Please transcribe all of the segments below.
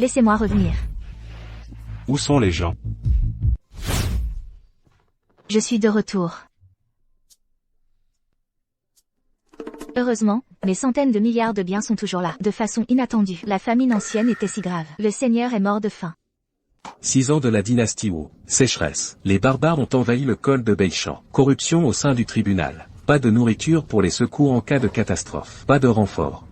Laissez-moi revenir. Où sont les gens? Je suis de retour. Heureusement, mes centaines de milliards de biens sont toujours là, de façon inattendue. La famine ancienne était si grave. Le Seigneur est mort de faim. 6 ans de la dynastie Wu. Sécheresse. Les barbares ont envahi le col de Beichan. Corruption au sein du tribunal. Pas de nourriture pour les secours en cas de catastrophe. Pas de renfort.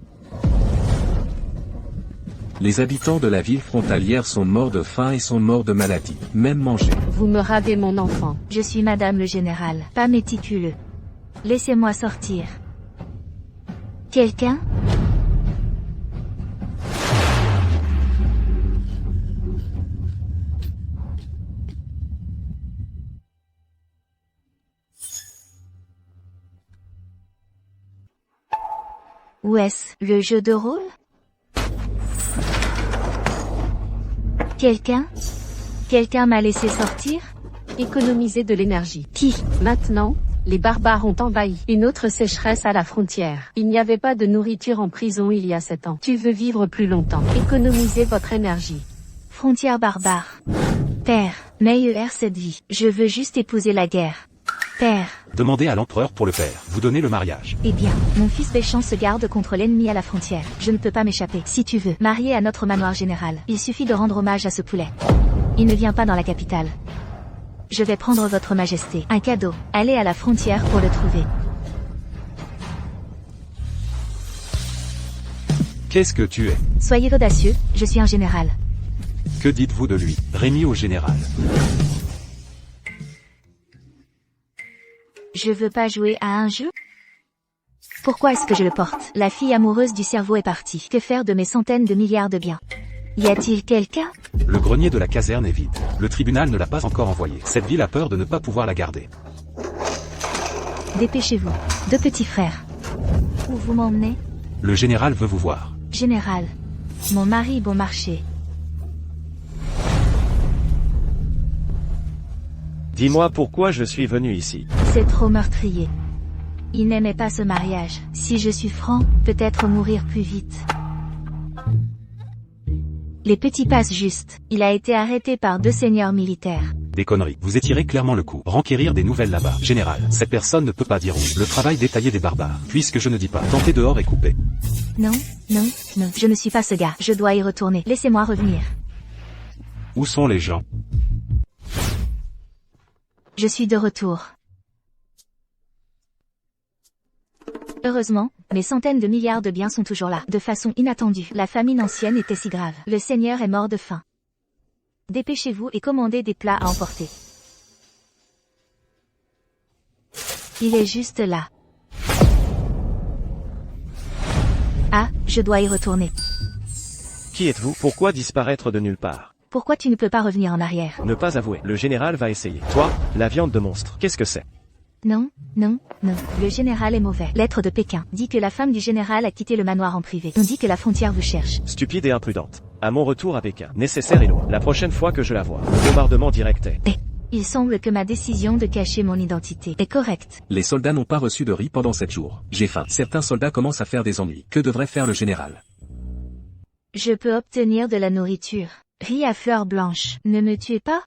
Les habitants de la ville frontalière sont morts de faim et sont morts de maladie. Même manger. Vous me ravez mon enfant. Je suis Madame le Général, pas méticuleux. Laissez-moi sortir. Quelqu'un? Où est-ce, le jeu de rôle? Quelqu'un? Quelqu'un m'a laissé sortir? Économiser de l'énergie. Qui? Maintenant, les barbares ont envahi. Une autre sécheresse à la frontière. Il n'y avait pas de nourriture en prison il y a 7 ans. Tu veux vivre plus longtemps. Économisez votre énergie. Frontière barbare. Père, meilleure cette vie. Je veux juste épouser la guerre. Père. Demandez à l'empereur pour le père. Vous donnez le mariage. Eh bien, mon fils Béchamp se garde contre l'ennemi à la frontière. Je ne peux pas m'échapper. Si tu veux, marier à notre manoir général. Il suffit de rendre hommage à ce poulet. Il ne vient pas dans la capitale. Je vais prendre votre majesté un cadeau. Allez à la frontière pour le trouver. Qu'est-ce que tu es? Soyez audacieux, je suis un général. Que dites-vous de lui? Rémi au général. Je veux pas jouer à un jeu? Pourquoi est-ce que je le porte? La fille amoureuse du cerveau est partie. Que faire de mes centaines de milliards de biens? Y a-t-il quelqu'un? Le grenier de la caserne est vide. Le tribunal ne l'a pas encore envoyé. Cette ville a peur de ne pas pouvoir la garder. Dépêchez-vous. 2 petits frères. Où vous m'emmenez? Le général veut vous voir. Général. Mon mari bon marché. Dis-moi pourquoi je suis venu ici. C'est trop meurtrier. Il n'aimait pas ce mariage. Si je suis franc, peut-être mourir plus vite. Les petits passent juste. Il a été arrêté par 2 seigneurs militaires. Des conneries. Vous étirez clairement le coup. Renquérir des nouvelles là-bas. Général, cette personne ne peut pas dire où. Le travail détaillé des barbares. Puisque je ne dis pas. Tentez dehors et coupez. Non, non, non. Je ne suis pas ce gars. Je dois y retourner. Laissez-moi revenir. Où sont les gens? Je suis de retour. Heureusement, mes centaines de milliards de biens sont toujours là, de façon inattendue. La famine ancienne était si grave. Le Seigneur est mort de faim. Dépêchez-vous et commandez des plats à emporter. Il est juste là. Ah, je dois y retourner. Qui êtes-vous? Pourquoi disparaître de nulle part? Pourquoi tu ne peux pas revenir en arrière? Ne pas avouer. Le général va essayer. Toi, la viande de monstre. Qu'est-ce que c'est? Non, non, non. Le général est mauvais. Lettre de Pékin dit que la femme du général a quitté le manoir en privé. On dit que la frontière vous cherche. Stupide et imprudente. À mon retour à Pékin. Nécessaire et loin. La prochaine fois que je la vois. Le bombardement direct est. Il semble que ma décision de cacher mon identité est correcte. Les soldats n'ont pas reçu de riz pendant 7 jours. J'ai faim. Certains soldats commencent à faire des ennuis. Que devrait faire le général? Je peux obtenir de la nourriture. Riz à fleurs blanches. Ne me tuez pas?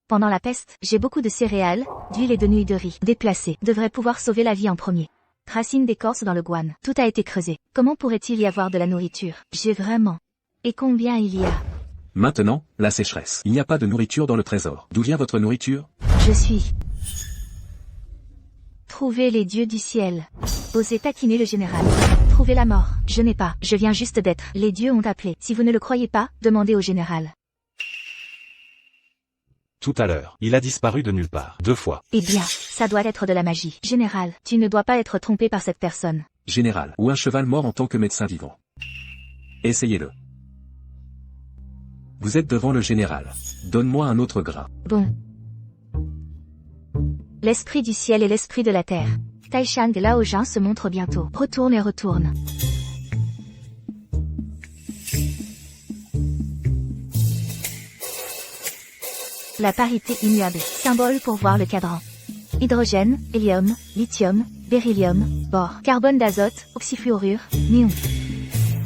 Pendant la peste, j'ai beaucoup de céréales, d'huile et de nouilles de riz. Déplacées. Devrait pouvoir sauver la vie en premier. Racines d'écorce dans le guan. Tout a été creusé. Comment pourrait-il y avoir de la nourriture? J'ai vraiment. Et combien il y a? Maintenant, la sécheresse. Il n'y a pas de nourriture dans le trésor. D'où vient votre nourriture? Je suis. Trouvez les dieux du ciel. Osez taquiner le général. Trouvez la mort. Je n'ai pas. Je viens juste d'être. Les dieux ont appelé. Si vous ne le croyez pas, demandez au général. Tout à l'heure, il a disparu de nulle part. 2 fois. Eh bien, ça doit être de la magie. Général, tu ne dois pas être trompé par cette personne. Général, ou un cheval mort en tant que médecin vivant. Essayez-le. Vous êtes devant le général. Donne-moi un autre grain. Bon. L'esprit du ciel et l'esprit de la terre. Taishang Laojin se montre bientôt. Retourne et retourne. La parité immuable. Symbole pour voir le cadran. Hydrogène, hélium, lithium, beryllium, bore, carbone d'azote, oxyfluorure, néon.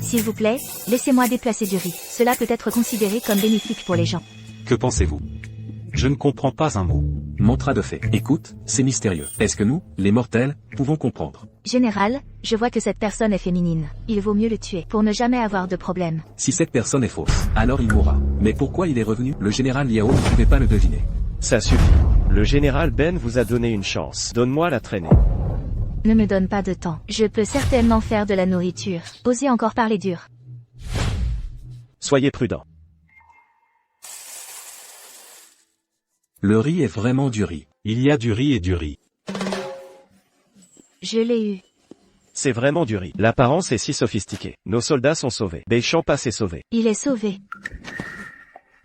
S'il vous plaît, laissez-moi déplacer du riz. Cela peut être considéré comme bénéfique pour les gens. Que pensez-vous? Je ne comprends pas un mot. Mantra de fée. Écoute, c'est mystérieux. Est-ce que nous, les mortels, pouvons comprendre? Général, je vois que cette personne est féminine. Il vaut mieux le tuer pour ne jamais avoir de problème. Si cette personne est fausse, alors il mourra. Mais pourquoi il est revenu? Le général Yao ne pouvait pas le deviner. Ça suffit. Le général Ben vous a donné une chance. Donne-moi la traînée. Ne me donne pas de temps. Je peux certainement faire de la nourriture. Osez encore parler dur. Soyez prudent. Le riz est vraiment du riz. Il y a du riz et du riz. Je l'ai eu. C'est vraiment du riz. L'apparence est si sophistiquée. Nos soldats sont sauvés. Béchamp passe est sauvé. Il est sauvé.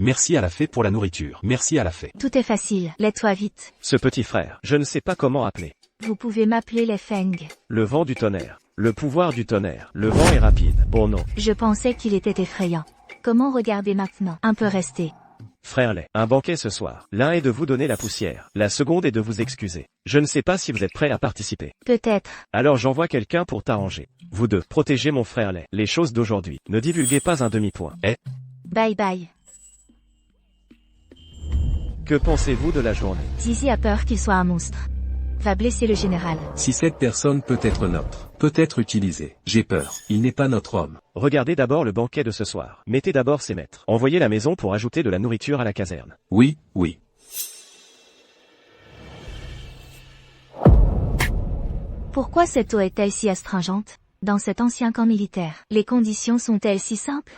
Merci à la fée pour la nourriture. Merci à la fée. Tout est facile. Laisse-toi vite. Ce petit frère, je ne sais pas comment appeler. Vous pouvez m'appeler les Feng. Le vent du tonnerre. Le pouvoir du tonnerre. Le vent est rapide. Bon non. Je pensais qu'il était effrayant. Comment regarder maintenant? Un peu resté. Frère Lay, un banquet ce soir. L'un est de vous donner la poussière. La seconde est de vous excuser. Je ne sais pas si vous êtes prêts à participer. Peut-être. Alors j'envoie quelqu'un pour t'arranger. Vous deux, protégez mon frère Lay. Les choses d'aujourd'hui. Ne divulguez pas un demi-point. Bye bye. Que pensez-vous de la journée? Zizi a peur qu'il soit un monstre. Va blesser le général. Si cette personne peut être notre, peut être utilisée. J'ai peur. Il n'est pas notre homme. Regardez d'abord le banquet de ce soir. Mettez d'abord ses maîtres. Envoyez la maison pour ajouter de la nourriture à la caserne. Oui, oui. Pourquoi cette eau est-elle si astringente? Dans cet ancien camp militaire, les conditions sont-elles si simples?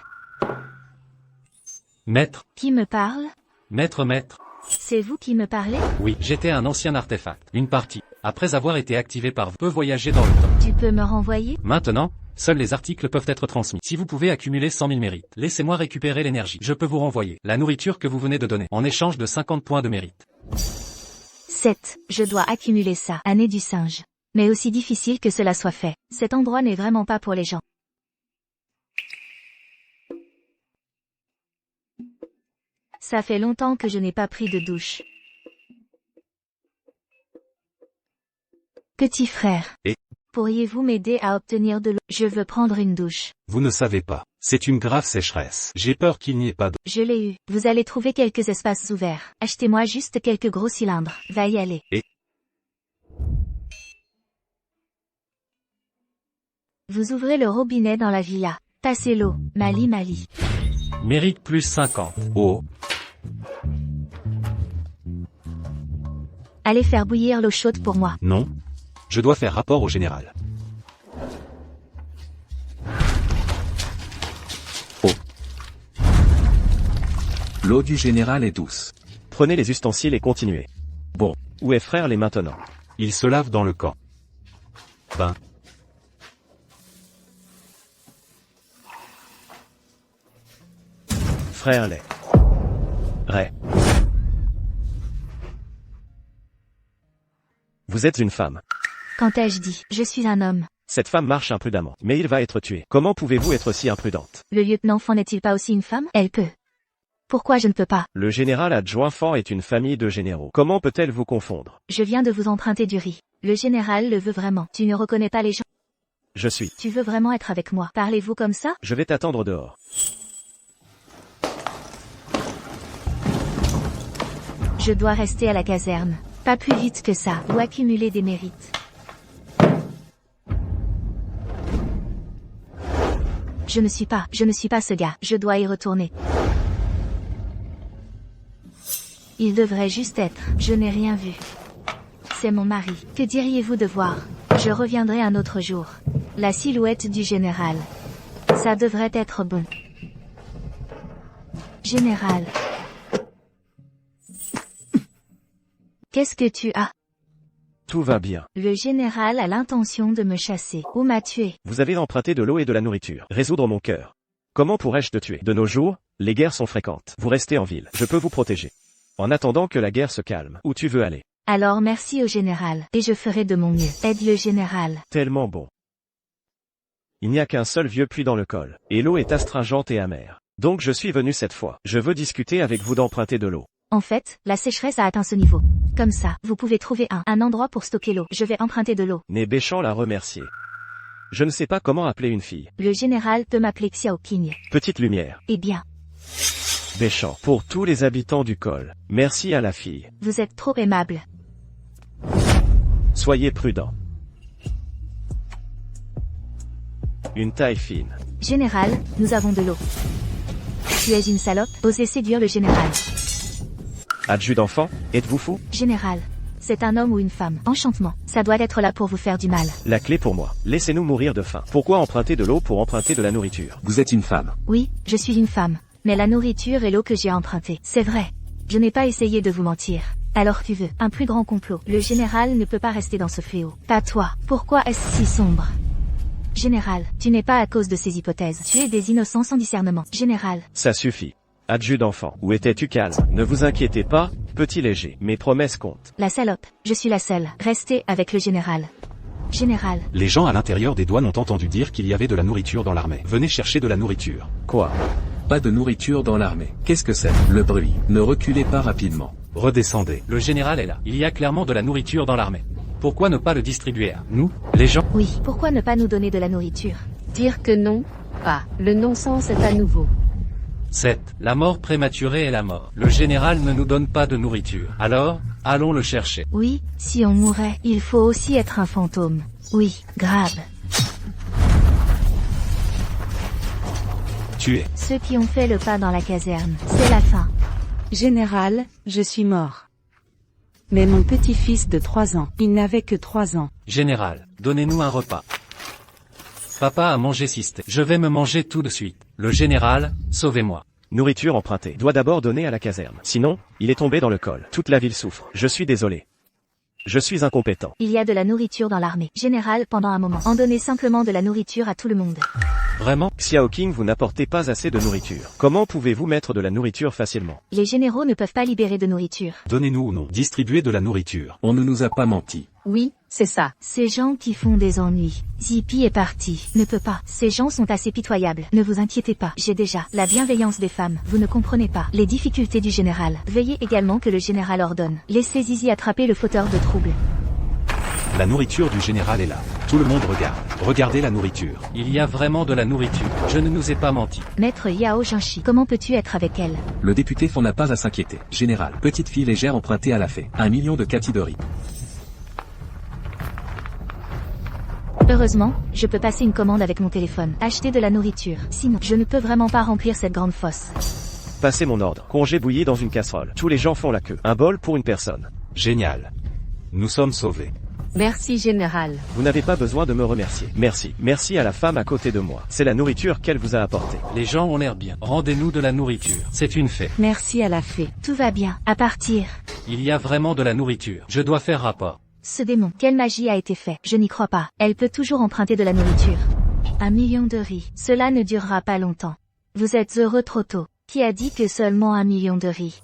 Maître, Qui me parle? maître. C'est vous qui me parlez? Oui, j'étais un ancien artefact. Une partie, après avoir été activé par vous, peut voyager dans le temps. Tu peux me renvoyer? Maintenant, seuls les articles peuvent être transmis. Si vous pouvez accumuler 100 000 mérites, laissez-moi récupérer l'énergie. Je peux vous renvoyer la nourriture que vous venez de donner, en échange de 50 points de mérite. 7. Je dois accumuler ça. Année du singe. Mais aussi difficile que cela soit fait, cet endroit n'est vraiment pas pour les gens. Ça fait longtemps que je n'ai pas pris de douche. Petit frère. Et? Pourriez-vous m'aider à obtenir de l'eau? Je veux prendre une douche. Vous ne savez pas. C'est une grave sécheresse. J'ai peur qu'il n'y ait pas d'eau. Je l'ai eu. Vous allez trouver quelques espaces ouverts. Achetez-moi juste quelques gros cylindres. Va y aller. Et? Vous ouvrez le robinet dans la villa. Passez l'eau. Mali. Mérite plus 50. Oh, Allez faire bouillir l'eau chaude pour moi. non. Je dois faire rapport au général. L'eau du général est douce. Prenez les ustensiles et continuez. Bon, où est frère Lay maintenant? Il se lave dans le camp. Ben, Frère Lay. Ray. Vous êtes une femme. Quand ai-je dit? Je suis un homme. Cette femme marche imprudemment, mais il va être tué. Comment pouvez-vous être si imprudente? Le lieutenant Fan n'est-il pas aussi une femme? Elle peut. Pourquoi je ne peux pas? Le général adjoint Fan est une famille de généraux. Comment peut-elle vous confondre? Je viens de vous emprunter du riz. Le général le veut vraiment. Tu ne reconnais pas les gens? Je suis. Tu veux vraiment être avec moi? Parlez-vous comme ça? Je vais t'attendre dehors. Je dois rester à la caserne. Pas plus vite que ça, ou accumuler des mérites. Je ne suis pas ce gars. Je dois y retourner. Il devrait juste être. Je n'ai rien vu. C'est mon mari. Que diriez-vous de voir? Je reviendrai un autre jour. La silhouette du général. Ça devrait être bon. Général. Qu'est-ce que tu as? Tout va bien. Le général a l'intention de me chasser, ou m'a tué. Vous avez emprunté de l'eau et de la nourriture. Résoudre mon cœur. Comment pourrais-je te tuer? De nos jours, les guerres sont fréquentes. Vous restez en ville. Je peux vous protéger. En attendant que la guerre se calme. Où tu veux aller? Alors merci au général, et je ferai de mon mieux. Aide le général. Tellement bon. Il n'y a qu'un seul vieux puits dans le col. Et l'eau est astringente et amère. Donc je suis venu cette fois. Je veux discuter avec vous d'emprunter de l'eau. En fait, la sécheresse a atteint ce niveau. Comme ça, vous pouvez trouver un endroit pour stocker l'eau. Je vais emprunter de l'eau. Né Béchamp l'a remercié. Je ne sais pas comment appeler une fille. Le général peut m'appeler Xiao King. Petite lumière. Eh bien, Béchamp. Pour tous les habitants du col. Merci à la fille. vous êtes trop aimable. Soyez prudent. Une taille fine. Général, nous avons de l'eau. Tu es une salope, osez séduire le général. Adjudant d'enfant, êtes-vous fou? Général, c'est un homme ou une femme. Enchantement, ça doit être là pour vous faire du mal. La clé pour moi. Laissez-nous mourir de faim. Pourquoi emprunter de l'eau pour emprunter de la nourriture? Vous êtes une femme. Oui, je suis une femme. Mais la nourriture et l'eau que j'ai empruntées, c'est vrai. Je n'ai pas essayé de vous mentir. Alors tu veux un plus grand complot. Le général ne peut pas rester dans ce fléau. Pas toi. Pourquoi est-ce si sombre? Général, tu n'es pas à cause de ces hypothèses. Tu es des innocents sans discernement. Général, Ça suffit. Adjudant d'enfant. Où étais-tu calme? Ne vous inquiétez pas, petit léger. Mes promesses comptent. la salope, je suis la seule. Restez avec le général. Général, Les gens à l'intérieur des douanes ont entendu dire qu'il y avait de la nourriture dans l'armée. Venez chercher de la nourriture. Quoi? Pas de nourriture dans l'armée. Qu'est-ce que c'est? Le bruit. Ne reculez pas rapidement. Redescendez. Le général est là. Il y a clairement de la nourriture dans l'armée. Pourquoi ne pas le distribuer à nous, les gens? oui, pourquoi ne pas nous donner de la nourriture? Dire que non, pas. Le non-sens est à nouveau. 7. La mort prématurée est la mort. Le général ne nous donne pas de nourriture. Alors, allons le chercher. Oui, si on mourait, il faut aussi être un fantôme. Oui, grave. Tuez. Ceux qui ont fait le pas dans la caserne, c'est la fin. Général, je suis mort. Mais mon petit-fils de 3 ans, il n'avait que 3 ans. Général, donnez-nous un repas. Papa a mangé 6 steaks. Je vais me manger tout de suite. Le général, sauvez-moi. Nourriture empruntée. Doit d'abord donner à la caserne. Sinon, il est tombé dans le col. Toute la ville souffre. Je suis désolé. Je suis incompétent. Il y a de la nourriture dans l'armée. Général, pendant un moment, en donnez simplement de la nourriture à tout le monde. Vraiment? Xiao King, vous n'apportez pas assez de nourriture. Comment pouvez-vous mettre de la nourriture facilement? Les généraux ne peuvent pas libérer de nourriture. Donnez-nous ou non. Distribuez de la nourriture. On ne nous a pas menti. Oui, c'est ça. Ces gens qui font des ennuis. Zippy est parti. Ne peut pas. Ces gens sont assez pitoyables. Ne vous inquiétez pas. J'ai déjà la bienveillance des femmes. Vous ne comprenez pas les difficultés du général. Veillez également que le général ordonne. Laissez Zizi attraper le fauteur de troubles. La nourriture du général est là. Tout le monde regarde. Regardez la nourriture. Il y a vraiment de la nourriture. Je ne nous ai pas menti. Maître Yao Jinshi, comment peux-tu être avec elle? Le député Fon n'a pas à s'inquiéter. Général, petite fille légère empruntée à la fée. 1 million de kati de riz. Heureusement, je peux passer une commande avec mon téléphone. Acheter de la nourriture. Sinon, je ne peux vraiment pas remplir cette grande fosse. Passez mon ordre. Congé bouilli dans une casserole. Tous les gens font la queue. Un bol pour une personne. Génial. Nous sommes sauvés. Merci général. Vous n'avez pas besoin de me remercier. Merci. Merci à la femme à côté de moi. C'est la nourriture qu'elle vous a apportée. Les gens ont l'air bien. Rendez-nous de la nourriture. C'est une fée. Merci à la fée. Tout va bien. À partir. Il y a vraiment de la nourriture. Je dois faire rapport. Ce démon, quelle magie a été faite? Je n'y crois pas. Elle peut toujours emprunter de la nourriture. 1 million de riz. Cela ne durera pas longtemps. Vous êtes heureux trop tôt. Qui a dit que seulement 1 million de riz?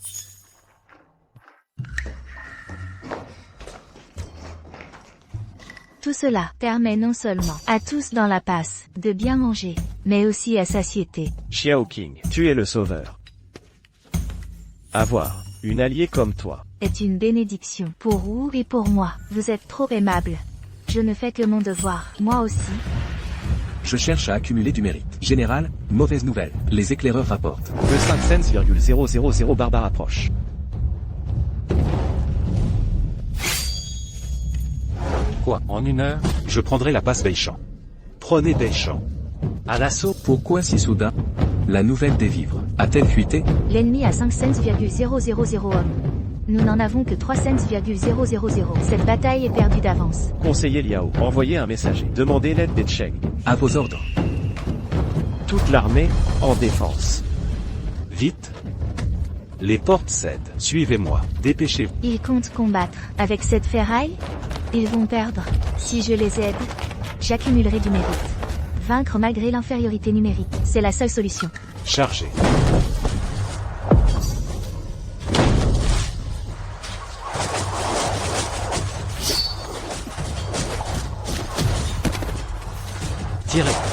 Tout cela permet non seulement à tous dans la passe de bien manger, mais aussi à satiété. Xiao King, tu es le sauveur. Avoir une alliée comme toi. Est une bénédiction pour vous et pour moi. Vous êtes trop aimable. Je ne fais que mon devoir. Moi aussi. Je cherche à accumuler du mérite. Général, mauvaise nouvelle. Les éclaireurs rapportent. Le 5 cents,000 barbares approche. Quoi? En 1 heure? Je prendrai la passe Beichamp. Prenez Beichamp. À l'assaut? Pourquoi si soudain? La nouvelle des vivres a-t-elle fuité? L'ennemi a 5 cents,000 hommes. Nous n'en avons que 3 cents,000. Cette bataille est perdue d'avance. Conseiller Liao, envoyez un messager. Demandez l'aide des Tchèques. À vos ordres. Toute l'armée, en défense. Vite. Les portes cèdent. Suivez-moi. Dépêchez-vous. Ils comptent combattre. Avec cette ferraille, ils vont perdre. Si je les aide, j'accumulerai du mérite. Vaincre malgré l'infériorité numérique, c'est la seule solution. Chargez. Tirez.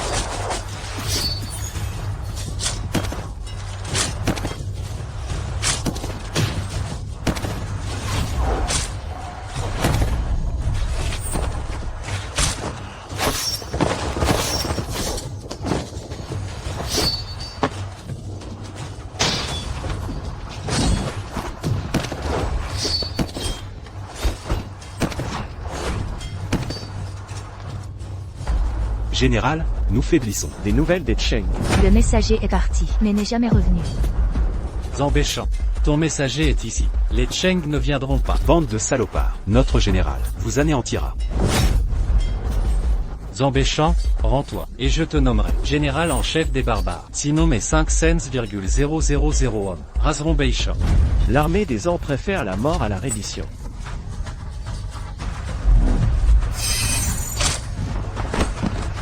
Général, nous faiblissons. Des nouvelles des Cheng. Le messager est parti, mais n'est jamais revenu. Zambéchan, ton messager est ici. Les Cheng ne viendront pas. Bande de salopards. Notre général vous anéantira. Zambéchan, rends-toi, et je te nommerai général en chef des barbares. Sinon mes 500,000 hommes raseront Beichan. L'armée des Ans préfère la mort à la reddition.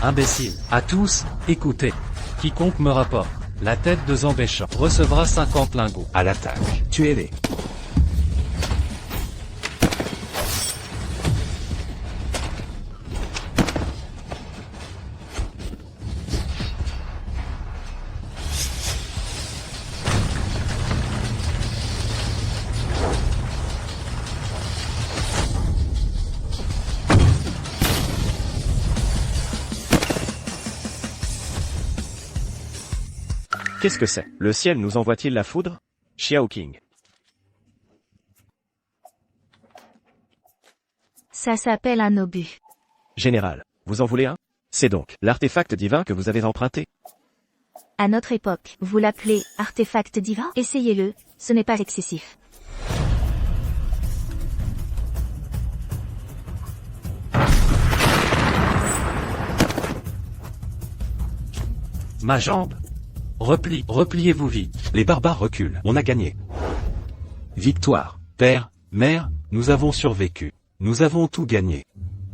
Imbéciles, à tous, écoutez. Quiconque me rapporte la tête de Zambéchan recevra 50 lingots. À l'attaque. Tuez-les. Qu'est-ce que c'est? Le ciel nous envoie-t-il la foudre? Xiao King. Ça s'appelle un obus. Général, vous en voulez un? C'est donc l'artefact divin que vous avez emprunté. À notre époque, vous l'appelez artefact divin? Essayez-le, ce n'est pas excessif. Ma jambe. Repliez-vous vite. Les barbares reculent. On a gagné. Victoire. Père, mère, nous avons survécu. Nous avons tout gagné.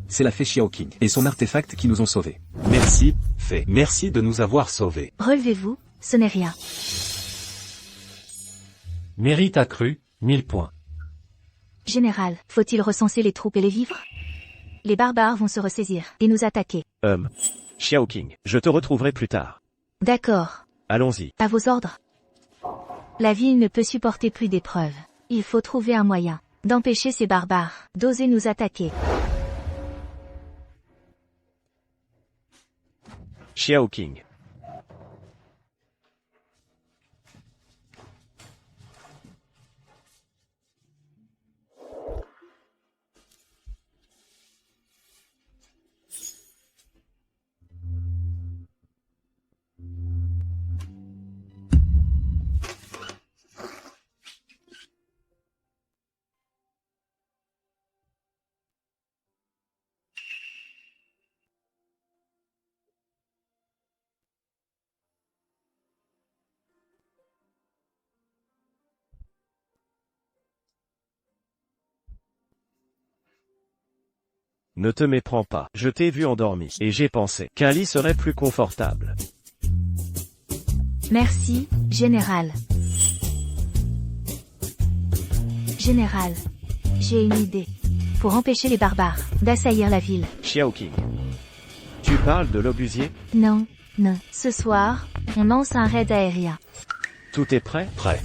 C'est la fée Xiao King et son artefact qui nous ont sauvés. Merci, fée. Merci de nous avoir sauvés. Relevez-vous, ce n'est rien. Mérite accru, 1000 points. Général, faut-il recenser les troupes et les vivres? Les barbares vont se ressaisir et nous attaquer. Xiao King, je te retrouverai plus tard. D'accord. Allons-y. À vos ordres. La ville ne peut supporter plus d'épreuves. Il faut trouver un moyen d'empêcher ces barbares d'oser nous attaquer. Xiao King. Ne te méprends pas, je t'ai vu endormi, et j'ai pensé qu'un lit serait plus confortable. Merci, Général. Général, j'ai une idée. Pour empêcher les barbares d'assaillir la ville. Xiao King. Tu parles de l'obusier? Non, non. Ce soir, on lance un raid aérien. Tout est prêt? Prêt.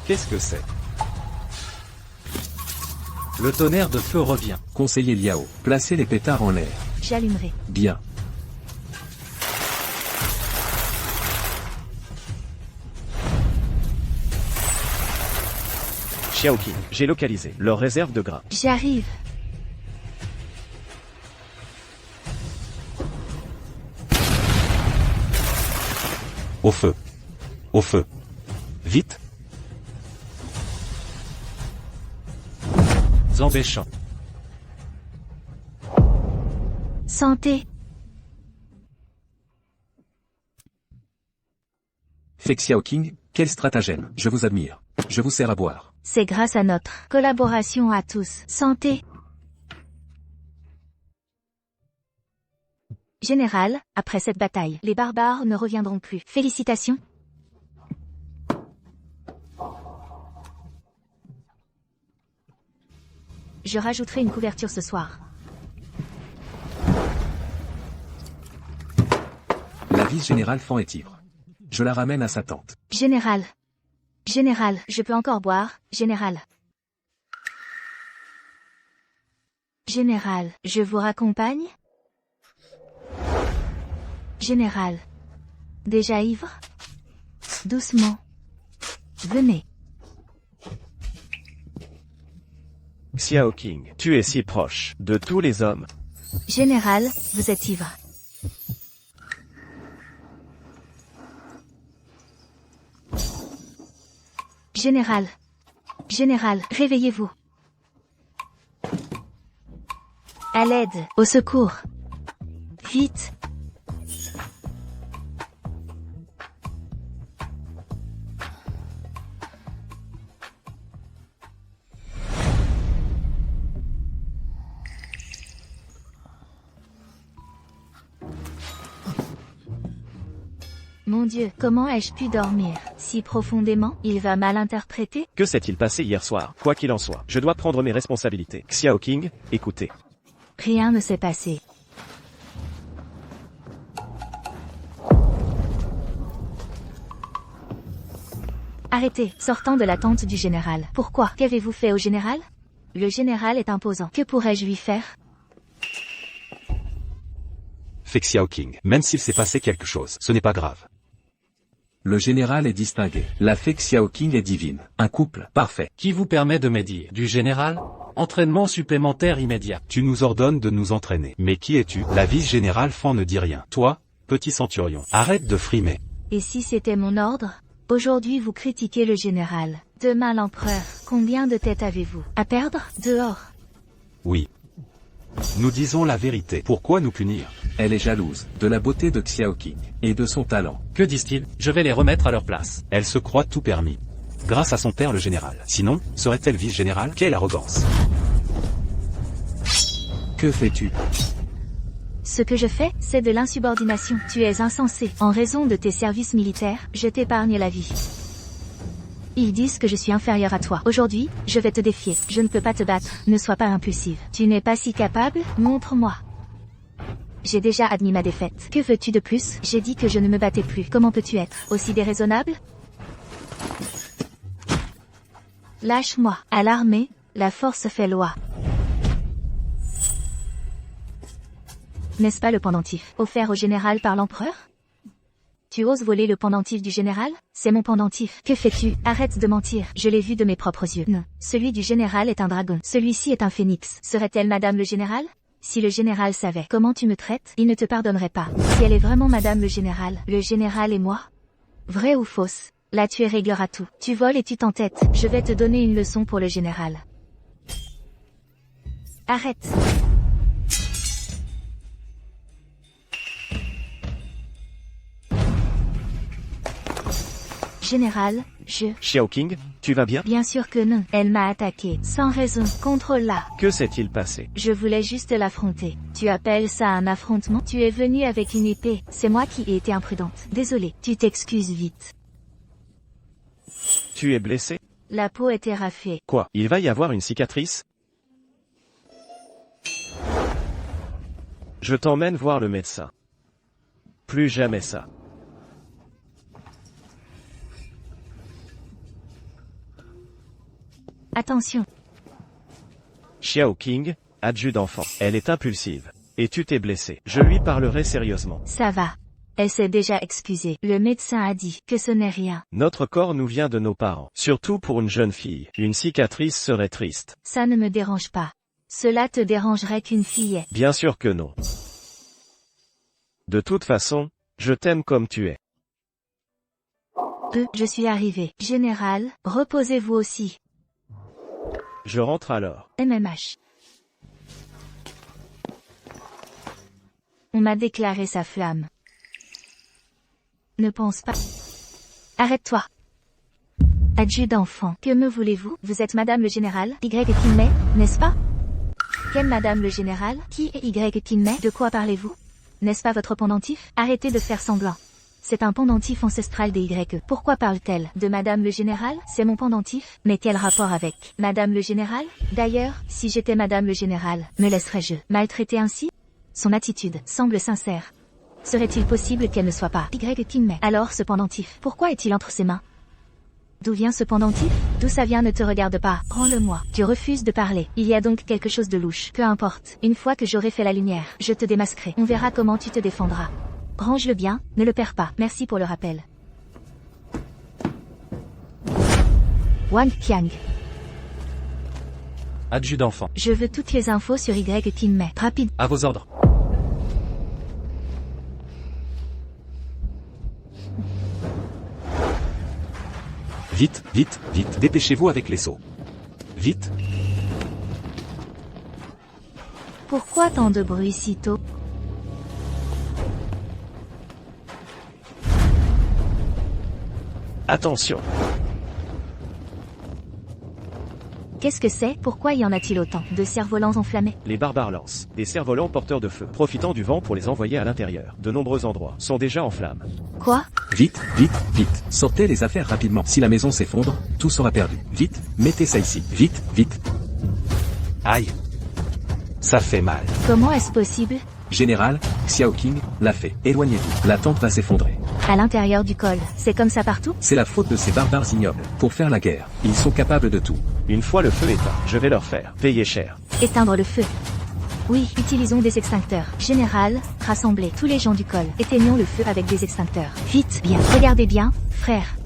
Qu'est-ce que c'est? Le tonnerre de feu revient. Conseiller Liao, placez les pétards en l'air. J'allumerai. Bien. Xiao King, j'ai localisé leur réserve de grains. J'arrive. Au feu. Au feu. Vite. Zambéchan. Santé. Fée Xiao King, quel stratagème, je vous admire. Je vous sers à boire. C'est grâce à notre collaboration à tous. Santé. Général, après cette bataille, les barbares ne reviendront plus. Félicitations. Je rajouterai une couverture ce soir. La vice-générale Fan est ivre. Je la ramène à sa tente. Général. Général, je peux encore boire, Général. Général, je vous raccompagne? Général. Déjà ivre? Doucement. Venez. Xiao King, tu es si proche de tous les hommes. Général, vous êtes ivre. Général. Général, réveillez-vous. À l'aide, au secours. Vite. Mon Dieu, comment ai-je pu dormir si profondément? Il va mal interpréter? Que s'est-il passé hier soir? Quoi qu'il en soit, je dois prendre mes responsabilités. Xiao King, écoutez. Rien ne s'est passé. Arrêtez, sortant de la tente du général. Pourquoi? Qu'avez-vous fait au général? Le général est imposant. Que pourrais-je lui faire? Fait Xiao King. Même s'il s'est passé quelque chose, ce n'est pas grave. Le général est distingué. La fée Xiao King est divine. Un couple parfait. Qui vous permet de médire? Du général? Entraînement supplémentaire immédiat. Tu nous ordonnes de nous entraîner. Mais qui es-tu? La vice-générale Fan ne dit rien. Toi, petit centurion, arrête de frimer. Et si c'était mon ordre? Aujourd'hui vous critiquez le général. Demain l'empereur. Combien de têtes avez-vous à perdre? Dehors. Oui. Nous disons la vérité. Pourquoi nous punir? Elle est jalouse de la beauté de Xiao King et de son talent. Que disent-ils? Je vais les remettre à leur place. Elle se croit tout permis. Grâce à son père le général. Sinon, serait-elle vice-générale? Quelle arrogance! Que fais-tu? Ce que je fais, c'est de l'insubordination. Tu es insensé. En raison de tes services militaires, je t'épargne la vie. Ils disent que je suis inférieur à toi. Aujourd'hui, je vais te défier. Je ne peux pas te battre. Ne sois pas impulsive. Tu n'es pas si capable? Montre-moi. J'ai déjà admis ma défaite. Que veux-tu de plus? J'ai dit que je ne me battais plus. Comment peux-tu être aussi déraisonnable? Lâche-moi. À l'armée, la force fait loi. N'est-ce pas le pendentif offert au général par l'empereur? Tu oses voler le pendentif du général? C'est mon pendentif. Que fais-tu? Arrête de mentir. Je l'ai vu de mes propres yeux. Non. Celui du général est un dragon. Celui-ci est un phénix. Serait-elle madame le général? Si le général savait comment tu me traites, il ne te pardonnerait pas. Si elle est vraiment madame le général et moi? Vrai ou fausse? Là tu régleras tout. Tu voles et tu t'entêtes. Je vais te donner une leçon pour le général. Arrête. Général, Xiao King, tu vas bien? Bien sûr que non. Elle m'a attaqué. Sans raison. Contrôle-la. Que s'est-il passé? Je voulais juste l'affronter. Tu appelles ça un affrontement? Tu es venu avec une épée. C'est moi qui ai été imprudente. Désolée. Tu t'excuses vite. Tu es blessé? La peau est érafée. Quoi? Il va y avoir une cicatrice? Je t'emmène voir le médecin. Plus jamais ça. Attention. Xiao King, adjudant-enfant. Elle est impulsive. Et tu t'es blessé. Je lui parlerai sérieusement. Ça va. Elle s'est déjà excusée. Le médecin a dit que ce n'est rien. Notre corps nous vient de nos parents. Surtout pour une jeune fille. Une cicatrice serait triste. Ça ne me dérange pas. Cela te dérangerait qu'une fille ait. Bien sûr que non. De toute façon, je t'aime comme tu es. Je suis arrivé. Général, reposez-vous aussi. Je rentre alors. MMH. On m'a déclaré sa flamme. Ne pense pas. Arrête-toi. Adjudant-enfant. Que me voulez-vous? Vous êtes madame le général? Y Kinmei, n'est-ce pas? Quelle madame le général? Qui est Y Kinmei? De quoi parlez-vous? N'est-ce pas votre pendentif? Arrêtez de faire semblant. C'est un pendentif ancestral des Y. Pourquoi parle-t-elle de madame le général? C'est mon pendentif? Mais quel rapport avec madame le général? D'ailleurs, si j'étais madame le général, me laisserais-je maltraiter ainsi? Son attitude semble sincère. Serait-il possible qu'elle ne soit pas Y Kinmei? Alors ce pendentif, pourquoi est-il entre ses mains? D'où vient ce pendentif? D'où ça vient ne te regarde pas. Rends-le-moi. Tu refuses de parler. Il y a donc quelque chose de louche. Peu importe. Une fois que j'aurai fait la lumière, je te démasquerai. On verra comment tu te défendras. Range-le bien, ne le perds pas. Merci pour le rappel. Wang Qiang. Adjudant d'enfant. Je veux toutes les infos sur Y Kinmei. Rapide. À vos ordres. Vite, vite, vite, dépêchez-vous avec les seaux. Vite. Pourquoi tant de bruit si tôt? Attention. Qu'est-ce que c'est? Pourquoi y en a-t-il autant de cerfs-volants enflammés? Les barbares lancent des cerfs-volants porteurs de feu, profitant du vent pour les envoyer à l'intérieur. De nombreux endroits sont déjà en flammes. Quoi? Vite, vite, vite. Sortez les affaires rapidement. Si la maison s'effondre, tout sera perdu. Vite, mettez ça ici. Vite, vite. Aïe. Ça fait mal. Comment est-ce possible? Général, Xiao King l'a fait. Éloignez-vous. La tente va s'effondrer. À l'intérieur du col. C'est comme ça partout? C'est la faute de ces barbares ignobles. Pour faire la guerre, ils sont capables de tout. Une fois le feu éteint, je vais leur faire payer cher. Éteindre le feu. Oui, utilisons des extincteurs. Général, rassemblez tous les gens du col. Éteignons le feu avec des extincteurs. Vite, bien. Regardez bien, frère.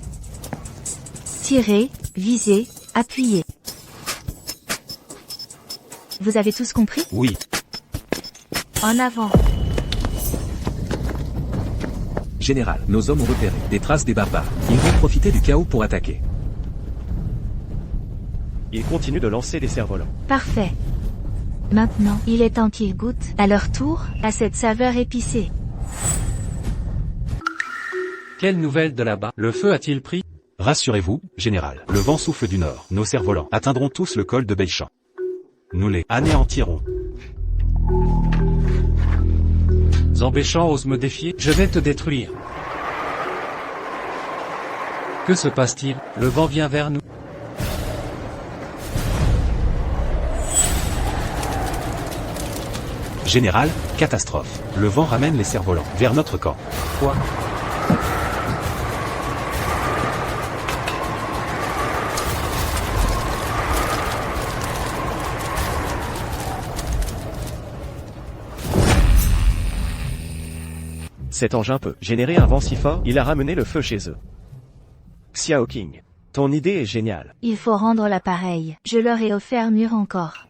Tirez, visez, appuyez. Vous avez tous compris? Oui. En avant. Général, nos hommes ont repéré des traces des barbares. Ils vont profiter du chaos pour attaquer. Ils continuent de lancer des cerfs-volants. Parfait. Maintenant, il est temps qu'ils goûtent, à leur tour, à cette saveur épicée. Quelle nouvelle de là-bas? Le feu a-t-il pris? Rassurez-vous, général. Le vent souffle du nord. Nos cerfs-volants atteindront tous le col de Beichamp. Nous les anéantirons. Zambéchamp ose me défier? Je vais te détruire. Que se passe-t-il? Le vent vient vers nous. Général, catastrophe. Le vent ramène les cerfs-volants vers notre camp. Quoi? Cet engin peut générer un vent si fort, il a ramené le feu chez eux. Xiao King, ton idée est géniale. Il faut rendre l'appareil. Je leur ai offert mieux encore.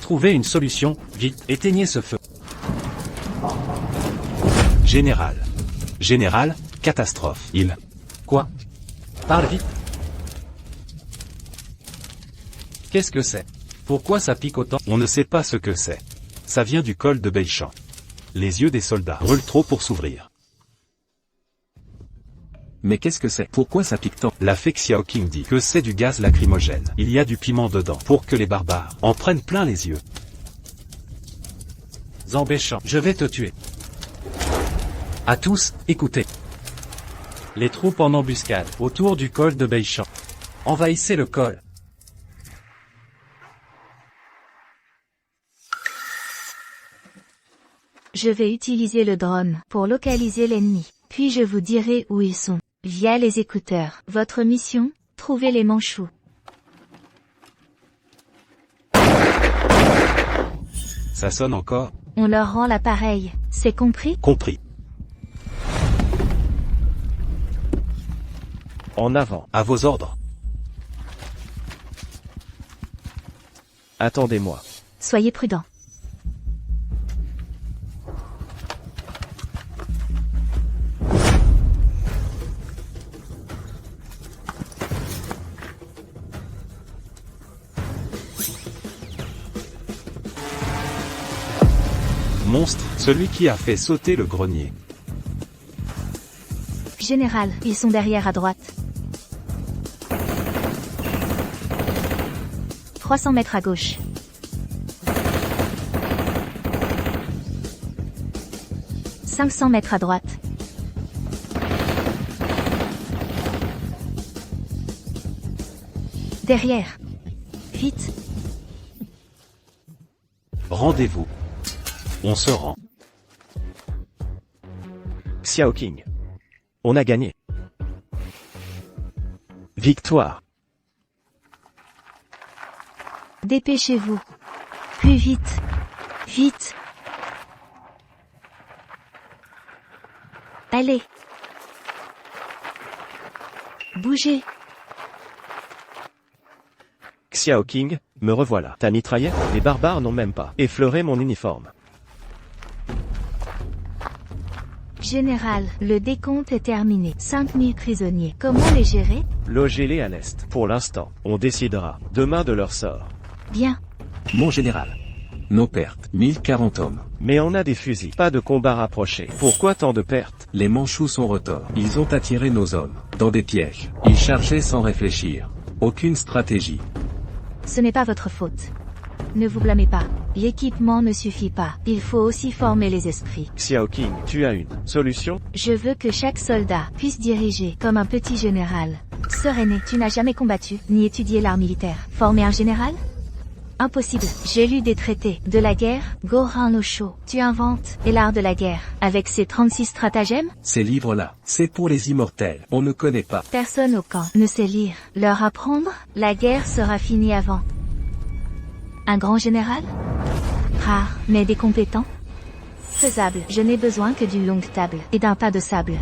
Trouvez une solution, vite, éteignez ce feu. Général. Général, catastrophe. Il. Quoi? Parle vite. Qu'est-ce que c'est? Pourquoi ça pique autant? On ne sait pas ce que c'est. Ça vient du col de Beichamp. Les yeux des soldats brûlent trop pour s'ouvrir. Mais qu'est-ce que c'est? Pourquoi ça pique tant? La fée Xiao King dit que c'est du gaz lacrymogène. Il y a du piment dedans pour que les barbares en prennent plein les yeux. Zambéchamp, je vais te tuer. À tous, écoutez. Les troupes en embuscade, autour du col de Beichamp. Envahissez le col. Je vais utiliser le drone pour localiser l'ennemi. Puis je vous dirai où ils sont. Via les écouteurs. Votre mission, trouver les manchots. Ça sonne encore? On leur rend l'appareil. C'est compris? Compris. En avant. À vos ordres. Attendez-moi. Soyez prudents. Monstre, celui qui a fait sauter le grenier. Général, ils sont derrière à droite. 300 mètres à gauche. « 500 mètres à droite. Derrière. Vite. Rendez-vous. On se rend. Xiao King. On a gagné. Victoire. Dépêchez-vous. Plus vite. Vite. Allez. Bougez. Xiao King, me revoilà. Ta mitraillette? Les barbares n'ont même pas effleuré mon uniforme. Général, le décompte est terminé. 5000 prisonniers. Comment les gérer? Logez-les à l'est. Pour l'instant, on décidera demain de leur sort. Bien. Mon général. Nos pertes, 1040 hommes. Mais on a des fusils, pas de combat rapproché. Pourquoi tant de pertes? Les Mandchous sont retors. Ils ont attiré nos hommes dans des pièges. Ils chargeaient sans réfléchir. Aucune stratégie. Ce n'est pas votre faute. Ne vous blâmez pas. L'équipement ne suffit pas. Il faut aussi former les esprits. Xiao King, tu as une solution? Je veux que chaque soldat puisse diriger comme un petit général. Sœur aînée, tu n'as jamais combattu, ni étudié l'art militaire. Former un général? Impossible. J'ai lu des traités de la guerre, Gorin Osho. Tu inventes, et l'art de la guerre, avec ses 36 stratagèmes? Ces livres-là, c'est pour les immortels. On ne connaît pas. Personne au camp ne sait lire. Leur apprendre, la guerre sera finie avant. Un grand général? Rare, mais des compétents? Faisable. Je n'ai besoin que d'une longue table, et d'un tas de sable.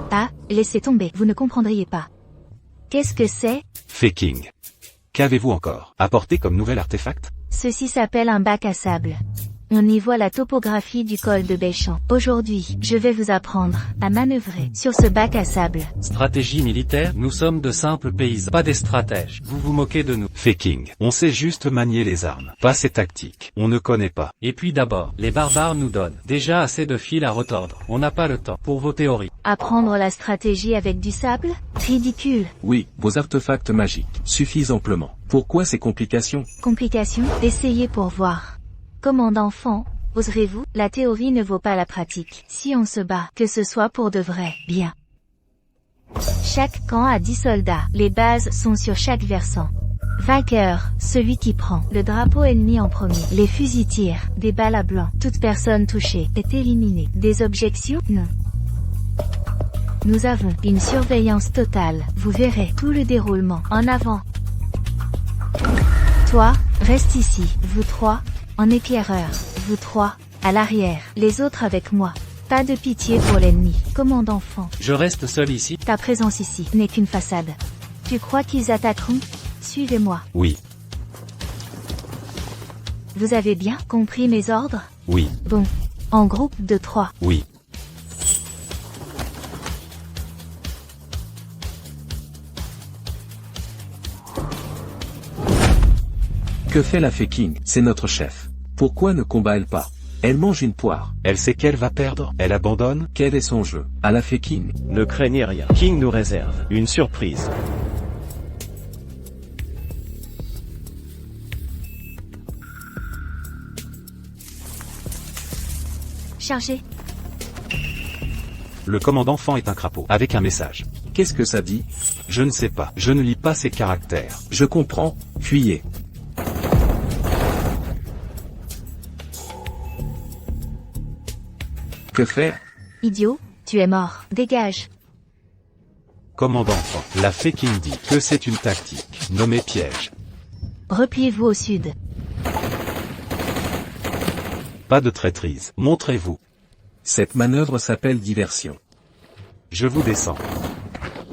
Ah, laissez tomber, vous ne comprendriez pas. Qu'est-ce que c'est? Faking. Qu'avez-vous encore apporté comme nouvel artefact? Ceci s'appelle un bac à sable. On y voit la topographie du col de Beichamp. Aujourd'hui, je vais vous apprendre à manœuvrer sur ce bac à sable. Stratégie militaire, nous sommes de simples paysans, pas des stratèges. Vous vous moquez de nous. Faking. On sait juste manier les armes, pas ces tactiques. On ne connaît pas. Et puis d'abord, les barbares nous donnent déjà assez de fil à retordre. On n'a pas le temps pour vos théories. Apprendre la stratégie avec du sable? Ridicule. Oui, vos artefacts magiques suffisent amplement. Pourquoi ces complications? Complication? Essayez pour voir. Commandant Fan, oserez-vous? La théorie ne vaut pas la pratique. Si on se bat, que ce soit pour de vrai, bien. Chaque camp a 10 soldats. Les bases sont sur chaque versant. Vainqueur, celui qui prend le drapeau ennemi en premier. Les fusils tirent, des balles à blanc. Toute personne touchée est éliminée. Des objections? Non. Nous avons une surveillance totale. Vous verrez tout le déroulement. En avant. Toi, reste ici. Vous trois, en éclaireur. Vous trois, à l'arrière. Les autres avec moi. Pas de pitié pour l'ennemi. Commandant Fan. Je reste seul ici. Ta présence ici n'est qu'une façade. Tu crois qu'ils attaqueront? Suivez-moi. Oui. Vous avez bien compris mes ordres? Oui. Bon. En groupe de 3. Oui. Que fait la Faking? C'est notre chef. Pourquoi ne combat-elle pas? Elle mange une poire. Elle sait qu'elle va perdre. Elle abandonne. Quel est son jeu? À la Faking. Ne craignez rien. King nous réserve une surprise. Chargez. Le commandant Fan est un crapaud, avec un message. Qu'est-ce que ça dit? Je ne sais pas, je ne lis pas ses caractères. Je comprends. Fuyez. Que faire? Idiot, tu es mort. Dégage. Commandant Fan, la Faking dit que c'est une tactique, nommée piège. Repliez-vous au sud. Pas de traîtrise, montrez-vous. Cette manœuvre s'appelle diversion. Je vous descends.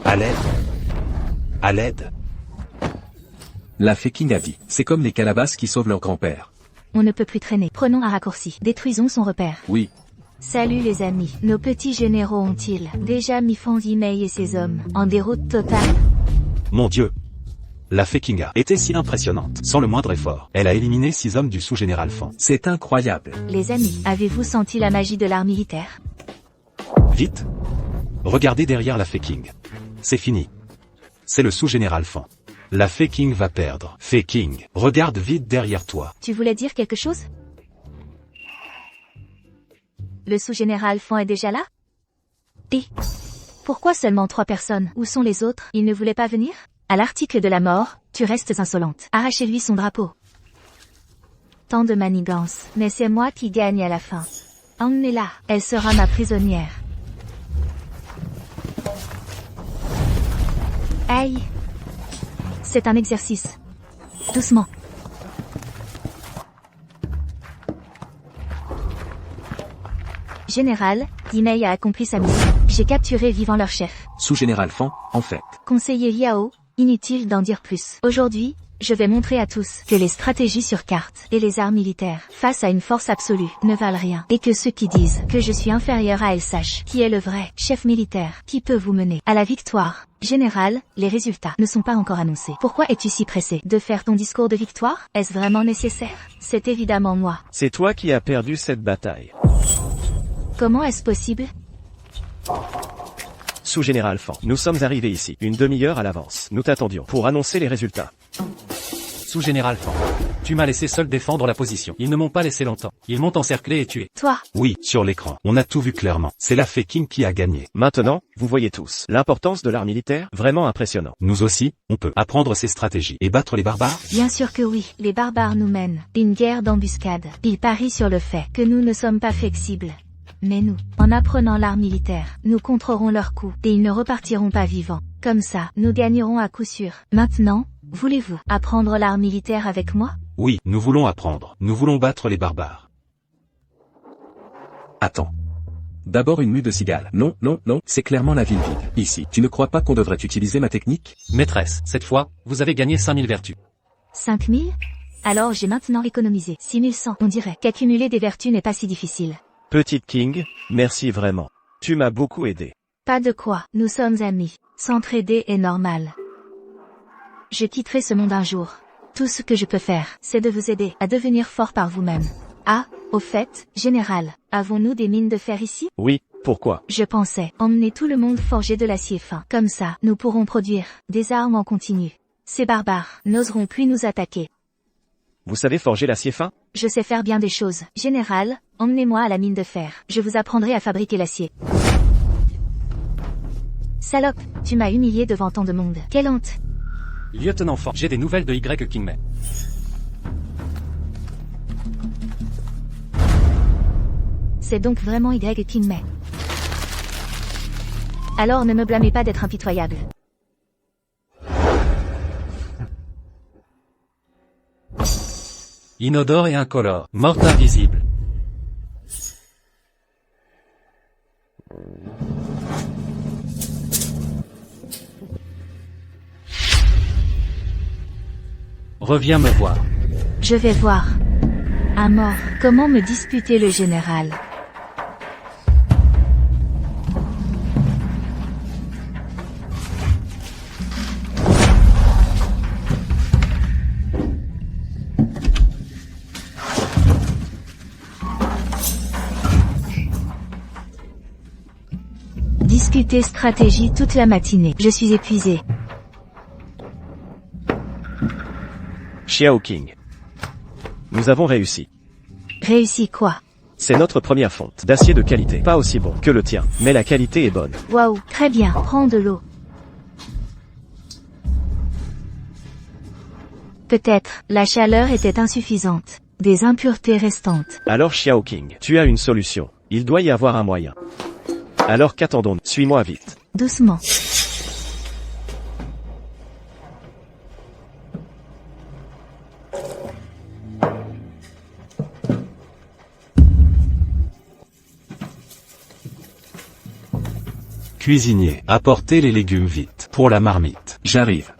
À l'aide. À l'aide. La Faking a dit. C'est comme les calabasses qui sauvent leur grand-père. On ne peut plus traîner. Prenons un raccourci. Détruisons son repère. Oui. Salut les amis. Nos petits généraux ont-ils déjà mis Fanzi Mei et ses hommes en déroute totale? Mon Dieu. La Fakinga était si impressionnante. Sans le moindre effort, elle a éliminé 6 hommes du sous-général Fan. C'est incroyable. Les amis, avez-vous senti la magie de l'art militaire? Vite. Regardez derrière la Faking. C'est fini. C'est le sous-général Fan. La Faking va perdre. Faking, regarde vite derrière toi. Tu voulais dire quelque chose? Le sous-général Fan est déjà là? Et pourquoi seulement 3 personnes? Où sont les autres? Ils ne voulaient pas venir? À l'article de la mort, tu restes insolente. Arrachez-lui son drapeau. Tant de manigances, mais c'est moi qui gagne à la fin. Emmenez-la, elle sera ma prisonnière. Aïe! C'est un exercice. Doucement. Général, Dimei a accompli sa mission. J'ai capturé vivant leur chef. Sous-général Fan, en fait. Conseiller Yao, inutile d'en dire plus. Aujourd'hui, je vais montrer à tous que les stratégies sur carte et les arts militaires, face à une force absolue, ne valent rien. Et que ceux qui disent que je suis inférieur à elle sachent qui est le vrai chef militaire qui peut vous mener à la victoire. Général, les résultats ne sont pas encore annoncés. Pourquoi es-tu si pressé de faire ton discours de victoire? Est-ce vraiment nécessaire? C'est évidemment moi. C'est toi qui as perdu cette bataille. Comment est-ce possible? Sous-général Fan, nous sommes arrivés ici, une demi-heure à l'avance. Nous t'attendions pour annoncer les résultats. Sous-général Fan. Tu m'as laissé seul défendre la position. Ils ne m'ont pas laissé longtemps. Ils m'ont encerclé et tué. Toi, Oui, sur l'écran. On a tout vu clairement. C'est la Fei King qui a gagné. Maintenant, vous voyez tous l'importance de l'art militaire, vraiment impressionnant. Nous aussi, on peut apprendre ces stratégies et battre les barbares. bien sûr que oui. Les barbares nous mènent une guerre d'embuscade. Ils parient sur le fait que nous ne sommes pas flexibles. Mais nous, en apprenant l'art militaire, nous contrerons leurs coups et ils ne repartiront pas vivants. Comme ça, nous gagnerons à coup sûr. Maintenant, voulez-vous apprendre l'art militaire avec moi? Oui, nous voulons apprendre. Nous voulons battre les barbares. Attends. D'abord une mue de cigale. Non, non, non, c'est clairement la ville vide. Ici, tu ne crois pas qu'on devrait utiliser ma technique? Maîtresse, cette fois, vous avez gagné 5000 vertus. 5000? Alors j'ai maintenant économisé 6100. On dirait qu'accumuler des vertus n'est pas si difficile. Petite King, merci vraiment. Tu m'as beaucoup aidé. Pas de quoi, nous sommes amis. S'entraider est normal. Je quitterai ce monde un jour. Tout ce que je peux faire, c'est de vous aider à devenir fort par vous-même. Ah, au fait, général, avons-nous des mines de fer ici? Oui, pourquoi? Je pensais emmener tout le monde forger de l'acier fin. Comme ça, nous pourrons produire des armes en continu. Ces barbares n'oseront plus nous attaquer. Vous savez forger l'acier fin? Je sais faire bien des choses. Général, emmenez-moi à la mine de fer. Je vous apprendrai à fabriquer l'acier. Salope, tu m'as humilié devant tant de monde. Quelle honte. Lieutenant Fan, j'ai des nouvelles de Y Kingmei. C'est donc vraiment Y Kingmei. Alors ne me blâmez pas d'être impitoyable. Inodore et incolore, morte invisible. Reviens me voir. Je vais voir. Un mort, comment me disputer le général? Discuter stratégie toute la matinée. Je suis épuisé. Xiao King. Nous avons réussi. Réussi quoi? C'est notre première fonte d'acier de qualité. Pas aussi bon que le tien, mais la qualité est bonne. Waouh, très bien, prends de l'eau. Peut-être, la chaleur était insuffisante. Des impuretés restantes. Alors Xiao King, tu as une solution. Il doit y avoir un moyen. Alors qu'attendons-nous? Suis-moi vite. Doucement. Cuisinier, apportez les légumes vite. Pour la marmite. J'arrive.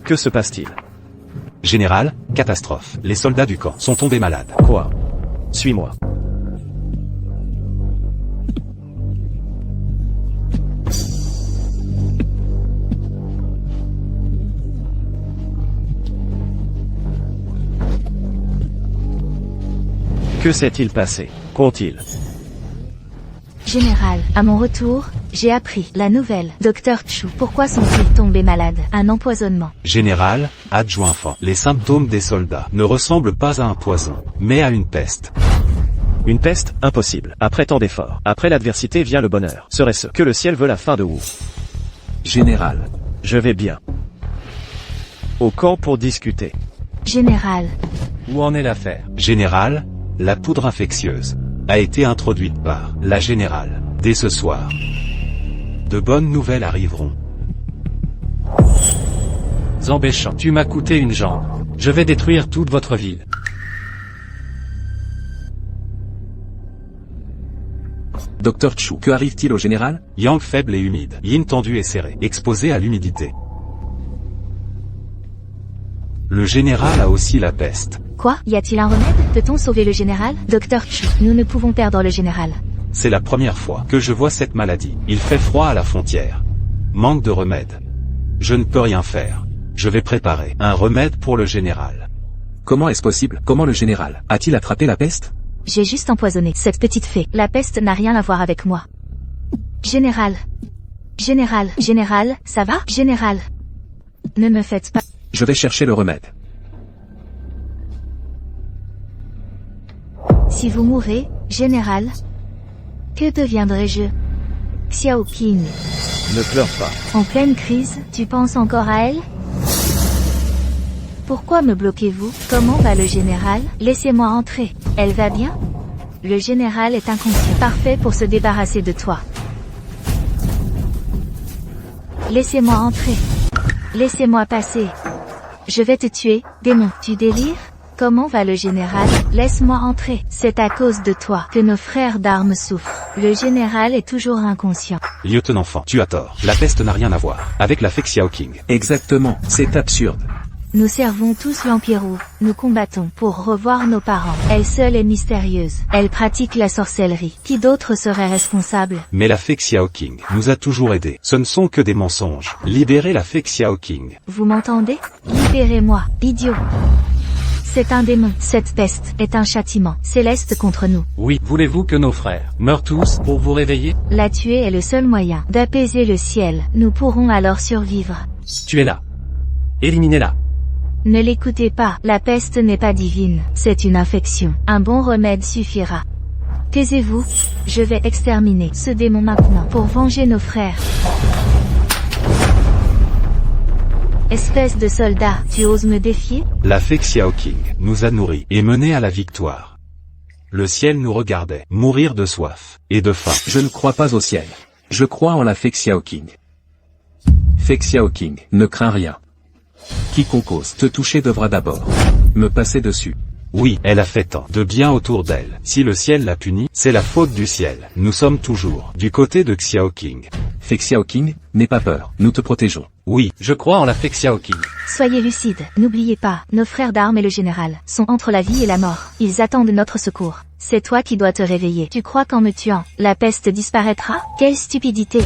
Que se passe-t-il? Général, catastrophe. Les soldats du camp sont tombés malades. Quoi? Suis-moi. Que s'est-il passé? Qu'ont-ils? Général, à mon retour, j'ai appris la nouvelle. Docteur Chu, pourquoi sont-ils tombés malades? Un empoisonnement. Général, adjoint Fan. Les symptômes des soldats ne ressemblent pas à un poison, mais à une peste. Une peste? Impossible. Après tant d'efforts, après l'adversité vient le bonheur. Serait-ce que le ciel veut la fin de Wu? Général. Je vais bien. Au camp pour discuter. Général, Où en est l'affaire? Général, la poudre infectieuse a été introduite par la générale dès ce soir. De bonnes nouvelles arriveront. Zambéchan, tu m'as coûté une jambe. Je vais détruire toute votre ville. Docteur Chu, que arrive-t-il au général? Yang faible et humide, yin tendu et serré, exposé à l'humidité. Le général a aussi la peste. Quoi? Y a-t-il un remède? Peut-on sauver le général? Docteur Chu, nous ne pouvons perdre le général. C'est la première fois que je vois cette maladie. Il fait froid à la frontière. Manque de remède. Je ne peux rien faire. Je vais préparer un remède pour le général. Comment est-ce possible? Comment le général a-t-il attrapé la peste? J'ai juste empoisonné cette petite fée. La peste n'a rien à voir avec moi. Général. Général. Général, ça va? Général. Ne me faites pas. Je vais chercher le remède. Si vous mourrez, général, que deviendrai-je? Xiao Qing. Ne pleure pas. En pleine crise, tu penses encore à elle? Pourquoi me bloquez-vous? Comment va le général? Laissez-moi entrer. Elle va bien? Le général est inconscient. Parfait pour se débarrasser de toi. Laissez-moi entrer. Laissez-moi passer. Je vais te tuer, démon. Tu délires? Comment va le général? Laisse-moi entrer. C'est à cause de toi que nos frères d'armes souffrent. Le général est toujours inconscient. Lieutenant Fan, tu as tort. La peste n'a rien à voir avec la fée Xiao Qing. Exactement, c'est absurde. Nous servons tous l'Empire Wu. Nous combattons pour revoir nos parents. Elle seule est mystérieuse. Elle pratique la sorcellerie. Qui d'autre serait responsable? Mais la fée Xiao Qing nous a toujours aidés. Ce ne sont que des mensonges. Libérez la fée Xiao Qing. Vous m'entendez? Libérez-moi, idiot. C'est un démon. Cette peste est un châtiment céleste contre nous. Oui, voulez-vous que nos frères meurent tous pour vous réveiller? La tuer est le seul moyen d'apaiser le ciel. Nous pourrons alors survivre. Tuez-la. Éliminez-la. Ne l'écoutez pas, la peste n'est pas divine, c'est une infection. Un bon remède suffira. Taisez-vous, je vais exterminer ce démon maintenant pour venger nos frères. Espèce de soldat, tu oses me défier? La fée Xiao Qing nous a nourris et menés à la victoire. Le ciel nous regardait mourir de soif et de faim. Je ne crois pas au ciel. Je crois en la fée Xiao Qing. Fée Xiao Qing, ne crains rien. Quiconque ose te toucher devra d'abord me passer dessus. Oui, elle a fait tant de bien autour d'elle. Si le ciel l'a punie, c'est la faute du ciel. Nous sommes toujours du côté de Xiao Qing. Fée Xiao Qing, n'aie pas peur, nous te protégeons. Oui, Je crois en la fée Xiao Qing. Soyez lucides, n'oubliez pas, nos frères d'armes et le général sont entre la vie et la mort. Ils attendent notre secours. C'est toi qui dois te réveiller. Tu crois qu'en me tuant, la peste disparaîtra? Quelle stupidité!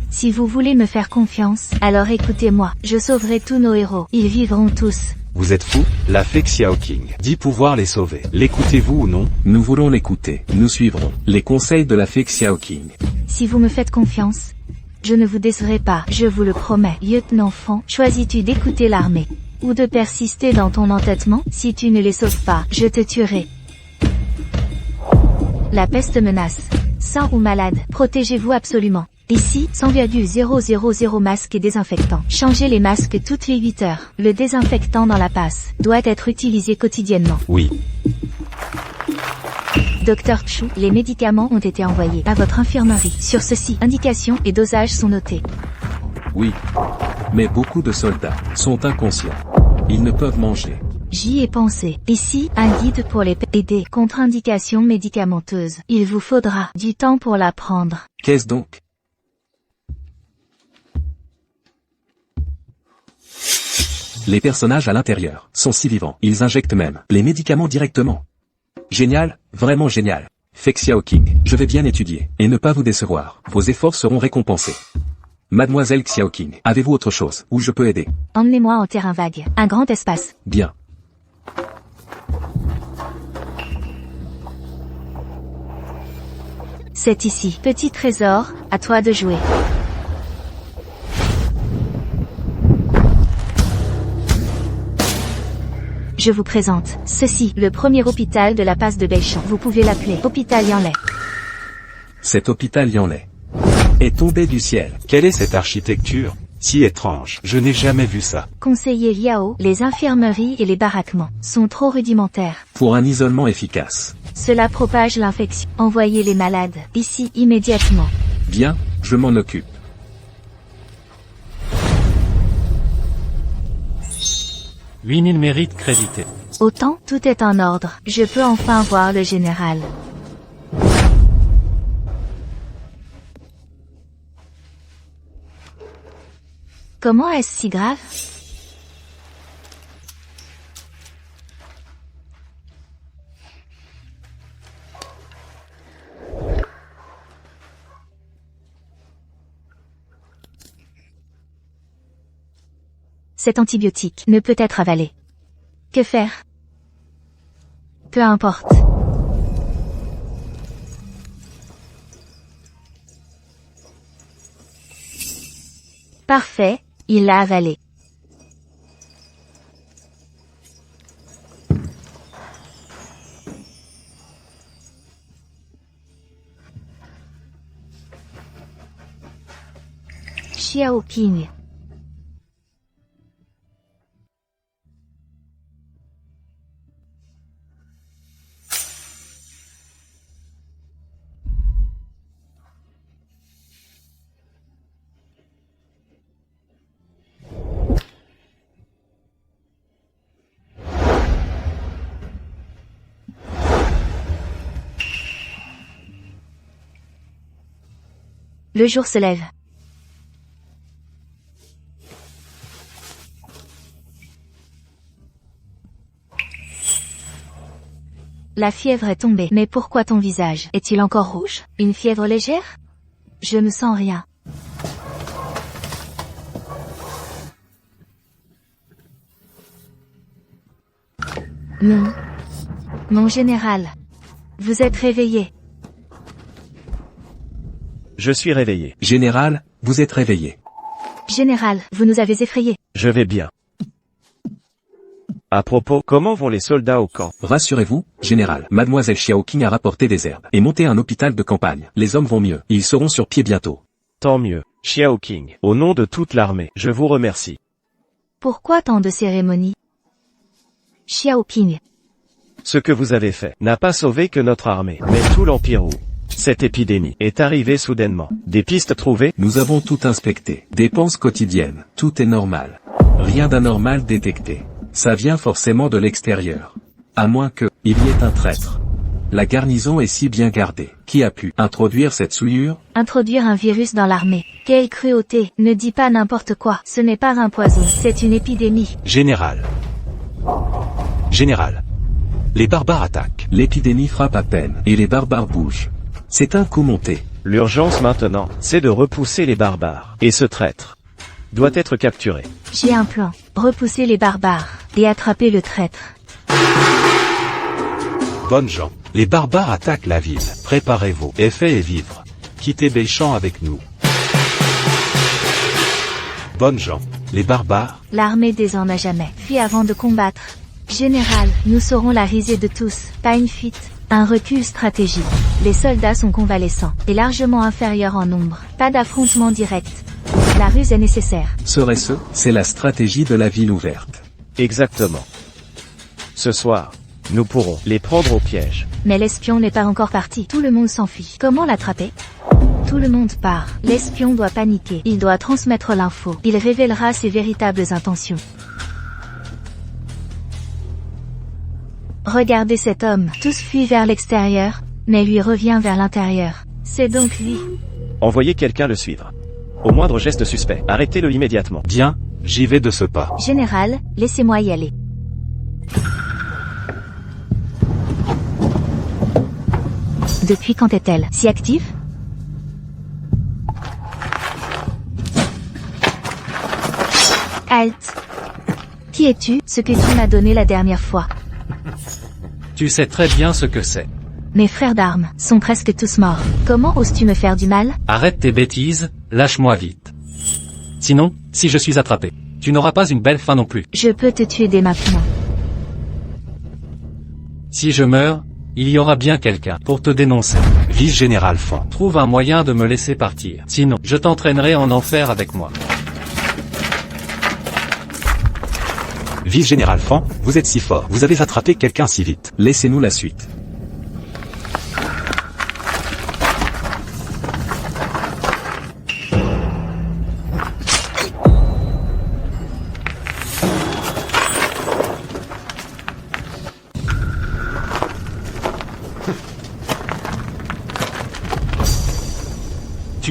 Si vous voulez me faire confiance, alors écoutez-moi, je sauverai tous nos héros. Ils vivront tous. vous êtes fou? La fée Xiao Qing dit pouvoir les sauver. L'écoutez-vous ou non? Nous voulons l'écouter. Nous suivrons les conseils de la fée Xiao Qing. Si vous me faites confiance, je ne vous décerai pas, je vous le promets. Lieutenant Fan, choisis-tu d'écouter l'armée ou de persister dans ton entêtement? Si tu ne les sauves pas, je te tuerai. La peste menace. Sain ou malade, protégez-vous absolument. Ici, 100,000 masques et désinfectants. Changez les masques toutes les 8 heures. Le désinfectant dans la passe doit être utilisé quotidiennement. Oui. Docteur Chu, les médicaments ont été envoyés à votre infirmerie. Sur ceci, indications et dosages sont notés. Oui. Mais beaucoup de soldats sont inconscients. Ils ne peuvent manger. J'y ai pensé. Ici, un guide pour les aider. Contre-indication médicamenteuse. Il vous faudra du temps pour la prendre. Qu'est-ce donc? Les personnages à l'intérieur sont si vivants. Ils injectent même les médicaments directement. Génial, vraiment génial. Fée Xiao Qing, je vais bien étudier et ne pas vous décevoir. Vos efforts seront récompensés. Mademoiselle Xiao Qing, avez-vous autre chose où je peux aider? Emmenez-moi en terrain vague. Un grand espace. Bien. C'est ici. Petit trésor, à toi de jouer. Je vous présente ceci, le premier hôpital de la passe de Beichamp. Vous pouvez l'appeler Hôpital Yanlai. Cet hôpital Yanlai est tombé du ciel. Quelle est cette architecture si étrange? Je n'ai jamais vu ça. Conseiller Liao, les infirmeries et les baraquements sont trop rudimentaires. Pour un isolement efficace. Cela propage l'infection. Envoyez les malades ici immédiatement. Bien, je m'en occupe. 8000 mérites crédités. Autant, tout est en ordre. Je peux enfin voir le général. Comment est-ce si grave? Cet antibiotique ne peut être avalé. Que faire? Peu importe. Parfait, il l'a avalé. Xiaoqing. Le jour se lève. La fièvre est tombée. Mais pourquoi ton visage est-il encore rouge? Une fièvre légère? Je ne sens rien. Non. Mon général. Vous êtes réveillé. Je suis réveillé. Général, vous êtes réveillé. Général, vous nous avez effrayés. Je vais bien. À propos, comment vont les soldats au camp? Rassurez-vous, général, mademoiselle Xiaoqing a rapporté des herbes et monté un hôpital de campagne. Les hommes vont mieux, ils seront sur pied bientôt. Tant mieux. Xiaoqing, au nom de toute l'armée, je vous remercie. Pourquoi tant de cérémonies? Xiaoqing. Ce que vous avez fait n'a pas sauvé que notre armée, mais tout l'Empire Wu. Cette épidémie est arrivée soudainement. Des pistes trouvées? Nous avons tout inspecté. Dépenses quotidiennes, tout est normal. Rien d'anormal détecté. Ça vient forcément de l'extérieur. À moins que, il y ait un traître. La garnison est si bien gardée. Qui a pu introduire cette souillure? Introduire un virus dans l'armée. Quelle cruauté. Ne dis pas n'importe quoi. Ce n'est pas un poison, c'est une épidémie. Général. Général. Les barbares attaquent. L'épidémie frappe à peine, et les barbares bougent. C'est un coup monté. L'urgence maintenant, c'est de repousser les barbares. Et ce traître doit être capturé. J'ai un plan. Repousser les barbares et attraper le traître. Bonnes gens. Les barbares attaquent la ville. Préparez vos effets et vivres. Quittez Beichamp avec nous. Bonnes gens. Les barbares. L'armée des hommes n'a jamais fui avant de combattre. Général, nous saurons la risée de tous. Pas une fuite. Un recul stratégique. Les soldats sont convalescents et largement inférieurs en nombre. Pas d'affrontement direct. La ruse est nécessaire. Serait-ce? C'est la stratégie de la ville ouverte. Exactement. Ce soir, nous pourrons les prendre au piège. Mais l'espion n'est pas encore parti. Tout le monde s'enfuit. Comment l'attraper? Tout le monde part. L'espion doit paniquer. Il doit transmettre l'info. Il révélera ses véritables intentions. Regardez cet homme. Tous fuient vers l'extérieur, mais lui revient vers l'intérieur. C'est donc lui. Envoyez quelqu'un le suivre. Au moindre geste suspect, arrêtez-le immédiatement. Bien, j'y vais de ce pas. Général, laissez-moi y aller. Depuis quand est-elle si active? Halte. Qui es-tu? Ce que tu m'as donné la dernière fois. Tu sais très bien ce que c'est. Mes frères d'armes sont presque tous morts. Comment oses-tu me faire du mal? Arrête tes bêtises, lâche-moi vite. Sinon, si je suis attrapé, tu n'auras pas une belle fin non plus. Je peux te tuer dès maintenant. Si je meurs, il y aura bien quelqu'un pour te dénoncer. Vice-général Fan. Trouve un moyen de me laisser partir. Sinon, je t'entraînerai en enfer avec moi. Vice-général Fan, vous êtes si fort. Vous avez attrapé quelqu'un si vite. Laissez-nous la suite.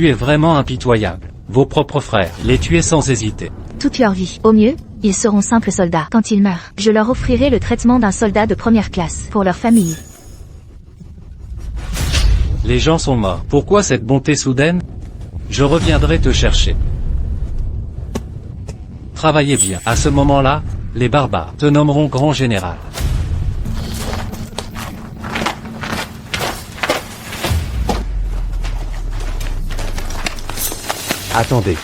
Tu es vraiment impitoyable. Vos propres frères, les tuer sans hésiter. Toute leur vie. Au mieux, ils seront simples soldats. Quand ils meurent, je leur offrirai le traitement d'un soldat de première classe, pour leur famille. Les gens sont morts. Pourquoi cette bonté soudaine? Je reviendrai te chercher. Travaillez bien. À ce moment-là, les barbares te nommeront grand général. Attendez.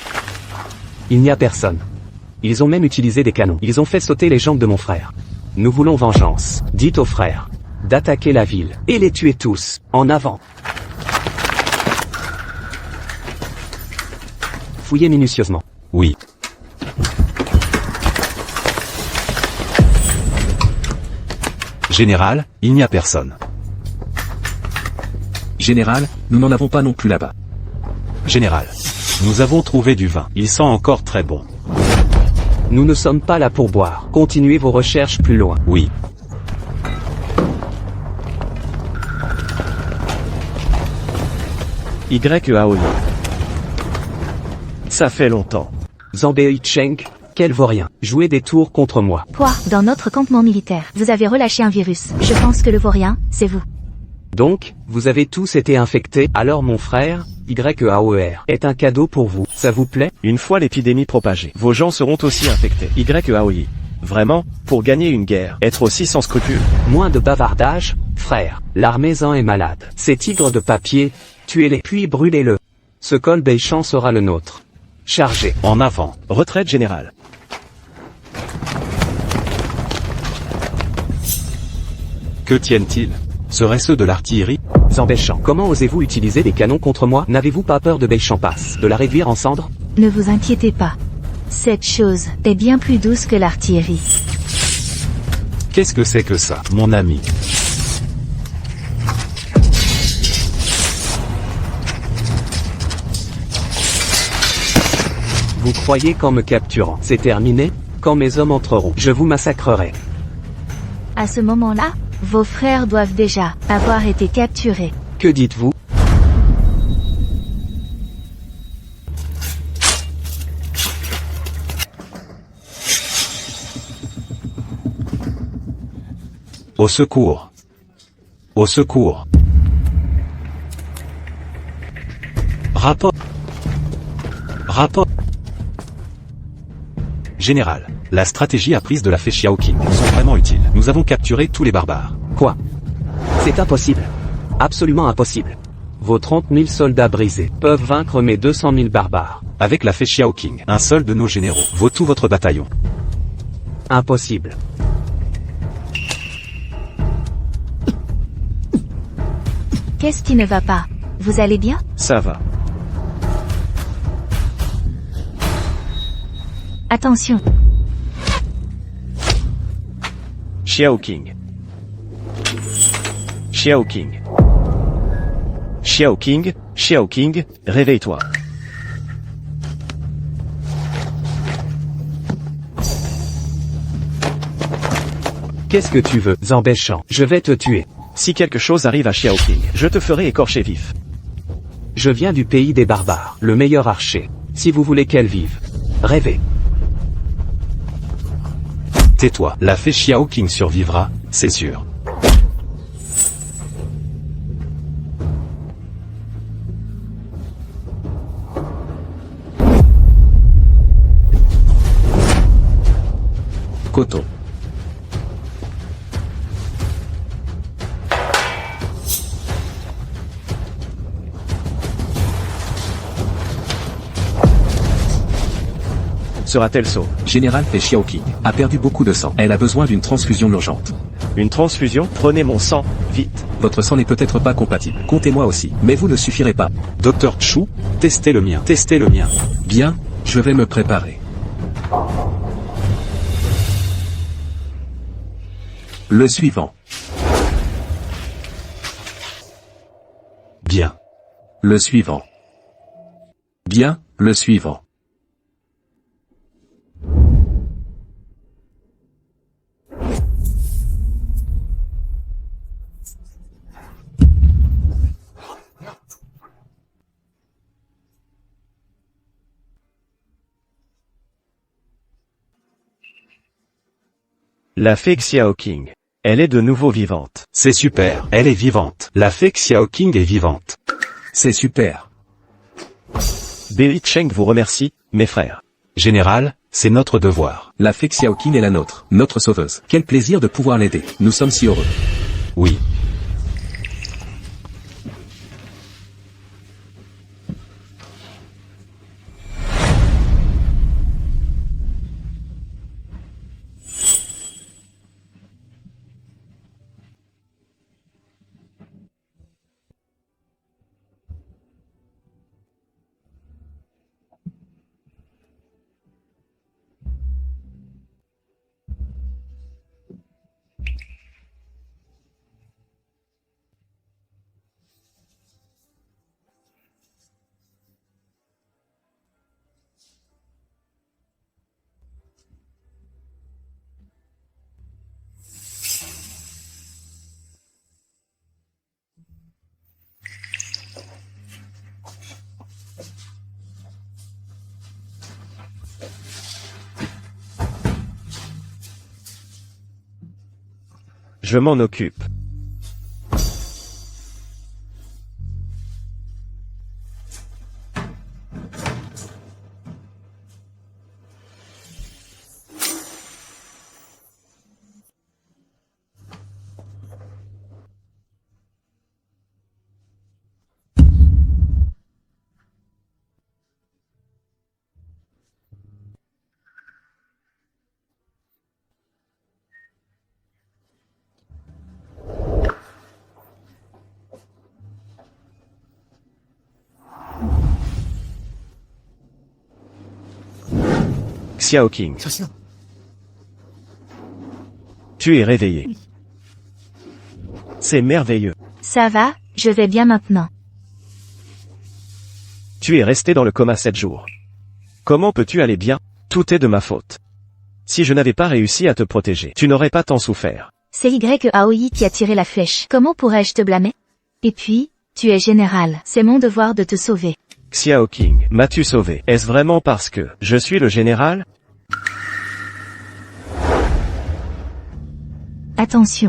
Il n'y a personne. Ils ont même utilisé des canons. Ils ont fait sauter les jambes de mon frère. Nous voulons vengeance. Dites aux frères d'attaquer la ville et les tuer tous. En avant. Fouillez minutieusement. Oui. Général, il n'y a personne. Général, nous n'en avons pas non plus là-bas. Général, nous avons trouvé du vin. Il sent encore très bon. Nous ne sommes pas là pour boire. Continuez vos recherches plus loin. Oui. YEAOI. Ça fait longtemps. Zambei Cheng, quel vaurien. Jouez des tours contre moi. Quoi? Dans notre campement militaire, vous avez relâché un virus. Je pense que le vaurien, c'est vous. Donc, vous avez tous été infectés. Alors mon frère, YEAOR, est un cadeau pour vous. Ça vous plaît? Une fois l'épidémie propagée, vos gens seront aussi infectés. YEAOI. Vraiment, pour gagner une guerre, être aussi sans scrupules. Moins de bavardage, frère. L'armée-en est malade. Ces tigres de papier, tuez-les puis brûlez-le. Ce col Beichamp sera le nôtre. Chargez. En avant. Retraite générale. Que tiennent-ils? Seraient-ce de l'artillerie? Zambéchamp, comment osez-vous utiliser des canons contre moi? N'avez-vous pas peur de Beichamp-Pass, de la réduire en cendres? Ne vous inquiétez pas. Cette chose est bien plus douce que l'artillerie. Qu'est-ce que c'est que ça, mon ami? Vous croyez qu'en me capturant, c'est terminé? Quand mes hommes entreront, je vous massacrerai. À ce moment-là, vos frères doivent déjà avoir été capturés. Que dites-vous? Au secours! Au secours! Rapport! Rapport! Général, la stratégie apprise de la fée Xiaoqing sont vraiment utiles. Nous avons capturé tous les barbares. Quoi? C'est impossible. Absolument impossible. Vos 30 000 soldats brisés peuvent vaincre mes 200 000 barbares. Avec la fée Xiaoqing, un seul de nos généraux vaut tout votre bataillon. Impossible. Qu'est-ce qui ne va pas? Vous allez bien? Ça va. Attention. Xiaoqing. Xiaoqing. Xiaoqing, Xiaoqing, réveille-toi. Qu'est-ce que tu veux, Zambéchamp? Je vais te tuer. Si quelque chose arrive à Xiaoqing, je te ferai écorcher vif. Je viens du pays des barbares, le meilleur archer. Si vous voulez qu'elle vive, rêvez. Tais-toi, la fée Xiaoqing survivra, c'est sûr. Koto. Sera-t-elle sauve? Général Fei Xiaoqing a perdu beaucoup de sang. Elle a besoin d'une transfusion urgente. Une transfusion? Prenez mon sang, vite. Votre sang n'est peut-être pas compatible. Comptez-moi aussi. Mais vous ne suffirez pas. Docteur Chu, testez le mien, testez le mien. Bien, je vais me préparer. Le suivant. Bien. Le suivant. Bien, le suivant. La fée Xiao King. Elle est de nouveau vivante. C'est super, elle est vivante. La fée Xiao King est vivante. C'est super. Bei Cheng vous remercie, mes frères. Général, c'est notre devoir. La fée Xiaoqing est la nôtre, notre sauveuse. Quel plaisir de pouvoir l'aider. Nous sommes si heureux. Oui. Je m'en occupe. Xiao King. Tu es réveillé. C'est merveilleux. Ça va, je vais bien maintenant. Tu es resté dans le coma 7 jours. Comment peux-tu aller bien? Tout est de ma faute. Si je n'avais pas réussi à te protéger, tu n'aurais pas tant souffert. C'est Aoi qui a tiré la flèche. Comment pourrais-je te blâmer? Et puis, tu es général. C'est mon devoir de te sauver. Xiao King, m'as-tu sauvé? Est-ce vraiment parce que je suis le général? Attention.